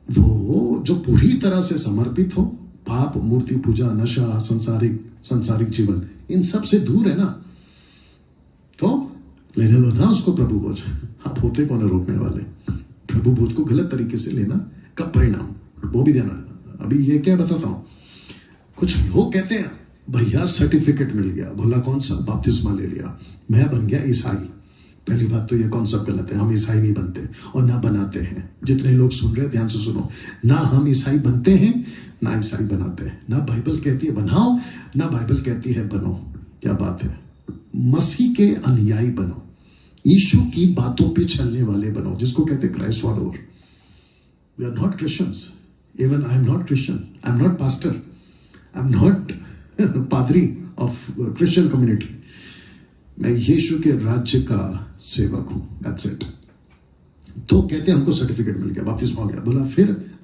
वो जो पूरी तरह से समर्पित हो, पाप, मूर्ति पूजा, नशा, संसारिक जीवन, इन सब से दूर है ना, तो लेने दो ना उसको प्रभु बोझ। आप होते कौन है रोकने वाले? प्रभु बोझ को गलत तरीके से लेना का परिणाम वो भी देना। अभी ये क्या बताता हूं, कुछ लोग कहते हैं भैया सर्टिफिकेट मिल गया, भला कौन सा? बपतिस्मा ले लिया, मैं बन गया ईसाई। पहली बात तो ये कॉन्सेप्ट गलत है, हम ईसाई नहीं बनते और ना बनाते हैं। जितने लोग सुन रहे हैं ध्यान से सुनो, ना हम ईसाई बनते हैं ना ईसाई बनाते हैं। ना बाइबल कहती है बनाओ, ना बाइबल कहती है बनो। क्या बात है? मसीह के अनुयायी बनो, यीशु की बातों पे चलने वाले बनो, जिसको कहते हैं Christ follower. We are not Christians, even I am not Christian, I am not pastor, I am not पादरी ऑफ क्रिश्चियन कम्युनिटी। मैं यीशु के राज्य का सेवक हूं, दैट्स इट। तो कहते हैं हमको सर्टिफिकेट मिल गया, बपतिस्मा हो गया।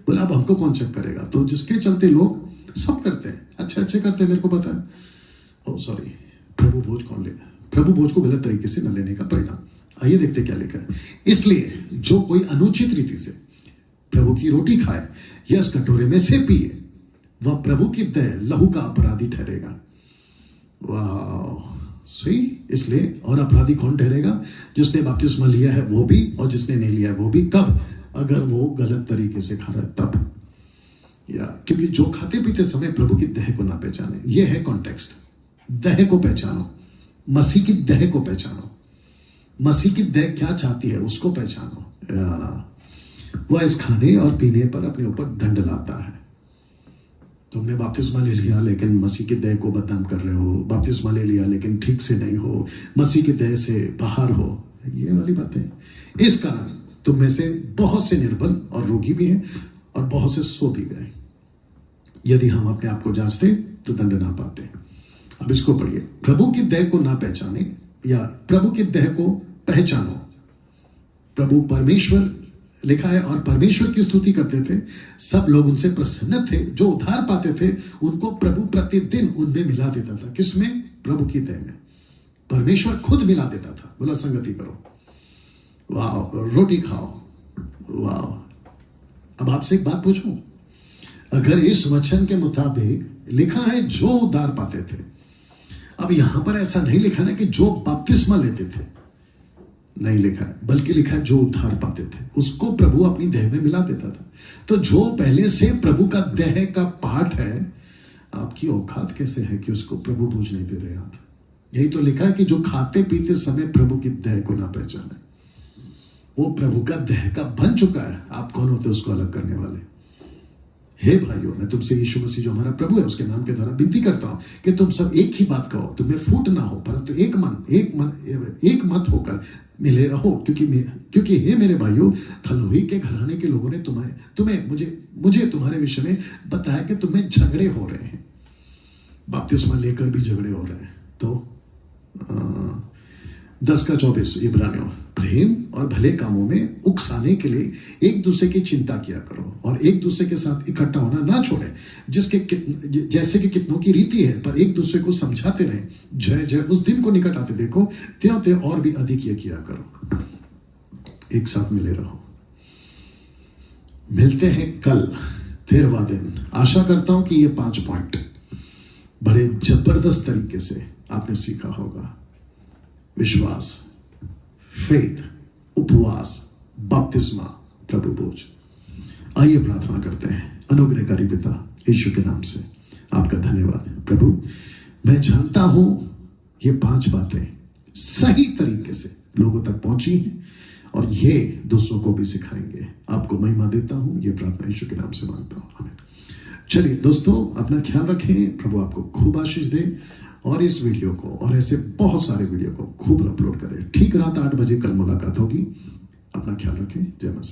बोला अब हमको कौन चेक करेगा? तो जिसके चलते लोग सब करते हैं, अच्छे करते हैं, मेरे को पता है। ओह सॉरी, प्रभु भोज कौन लेगा? प्रभु भोज को गलत तरीके से न लेने का परिणाम। आइए देखते क्या लिखा है। इसलिए जो कोई अनुचित रीति से प्रभु की रोटी खाए या इस कटोरे में से पिए, वह प्रभु की देह लहू का अपराधी ठहरेगा। वाह, सही। इसलिए, और अपराधी कौन ठहरेगा? जिसने बपतिस्मा लिया है वो भी, और जिसने नहीं लिया है वो भी। कब? अगर वो गलत तरीके से खा रहा है तब। या क्योंकि जो खाते पीते समय प्रभु की देह को ना पहचाने, ये है कॉन्टेक्स्ट। देह को पहचानो, मसीह की देह को पहचानो, मसीह की देह क्या चाहती है उसको पहचानो। वह इस खाने और पीने पर अपने ऊपर दंड लाता है। तुमने बपतिस्मा ले लिया लेकिन मसीह की देह को बदनाम कर रहे हो, बपतिस्मा ले लिया लेकिन ठीक से नहीं हो, मसीह की देह से बाहर हो, ये वाली बातें। इस कारण तुम में से बहुत से निर्बल और रोगी भी हैं और बहुत से सो भी गए। यदि हम अपने आप को जांचते तो दंड ना पाते। अब इसको पढ़िए। प्रभु की देह को ना पहचाने, या प्रभु की देह को पहचानो। प्रभु परमेश्वर लिखा है और परमेश्वर की स्तुति करते थे, सब लोग उनसे प्रसन्न थे, जो उद्धार पाते थे उनको प्रभु प्रतिदिन उनमें मिला देता था। किसमें? प्रभु की दया में। परमेश्वर खुद मिला देता था। बोला संगति करो, वाह, रोटी खाओ, वाह। अब आपसे एक बात पूछूं, अगर इस वचन के मुताबिक लिखा है जो उद्धार पाते थे, अब यहां पर ऐसा नहीं लिखा ना कि जो बपतिस्मा लेते थे, नहीं लिखा है, बल्कि लिखा है जो उद्धार पाते थे उसको प्रभु अपनी देह में मिला देता था। तो जो पहले से प्रभु का देह का पार्ट है, आपकी औकात कैसे है कि उसको प्रभु बूझ नहीं दे रहे आप? यही तो लिखा है कि जो खाते पीते समय प्रभु की देह को ना पहचाने, वो प्रभु का देह का बन चुका है। आप कौन होते उसको अलग करने वाले? हे भाइयों, मैं तुमसे यीशु मसीह जो हमारा प्रभु है उसके नाम के द्वारा विनती करता हूं कि तुम सब एक ही बात कहो, तुम्हें फूट ना हो, परंतु एक मत होकर मिले रहो। क्योंकि हे मेरे भाइयों, खलोही के घराने के लोगों ने मुझे तुम्हारे विषय में बताया कि तुम्हें झगड़े हो रहे हैं, बपतिस्मा लेकर भी झगड़े हो रहे हैं। तो 10:24 इब्रानियों, प्रेम और भले कामों में उकसाने के लिए एक दूसरे की चिंता किया करो और एक दूसरे के साथ इकट्ठा होना ना छोड़े, जैसे कि कितनों की रीति है, पर एक दूसरे को समझाते रहें। जय जय उस दिन को निकट आते देखो, त्यों और भी अधिक ये किया करो। एक साथ मिले रहो। मिलते हैं कल 13वां दिन। आशा करता हूं कि ये 5 पॉइंट बड़े जबरदस्त तरीके से आपने सीखा होगा। विश्वास, फेथ, उपवास, बपतिस्मा, प्रभु बोझ। आइए प्रार्थना करते हैं। अनुग्रहकारी पिता, यीशु के नाम से आपका धन्यवाद। प्रभु, मैं जानता हूं ये 5 बातें सही तरीके से लोगों तक पहुंची हैं और ये दूसरों को भी सिखाएंगे। आपको महिमा देता हूं, ये प्रार्थना यीशु के नाम से मांगता हूं, आमीन। चलिए दोस्तों, अपना ख्याल रखें। प्रभु आपको खूब आशीष दे और इस वीडियो को और ऐसे बहुत सारे वीडियो को खूब अपलोड करें। ठीक रात 8 बजे कल मुलाकात होगी। अपना ख्याल रखें। जय मसीह।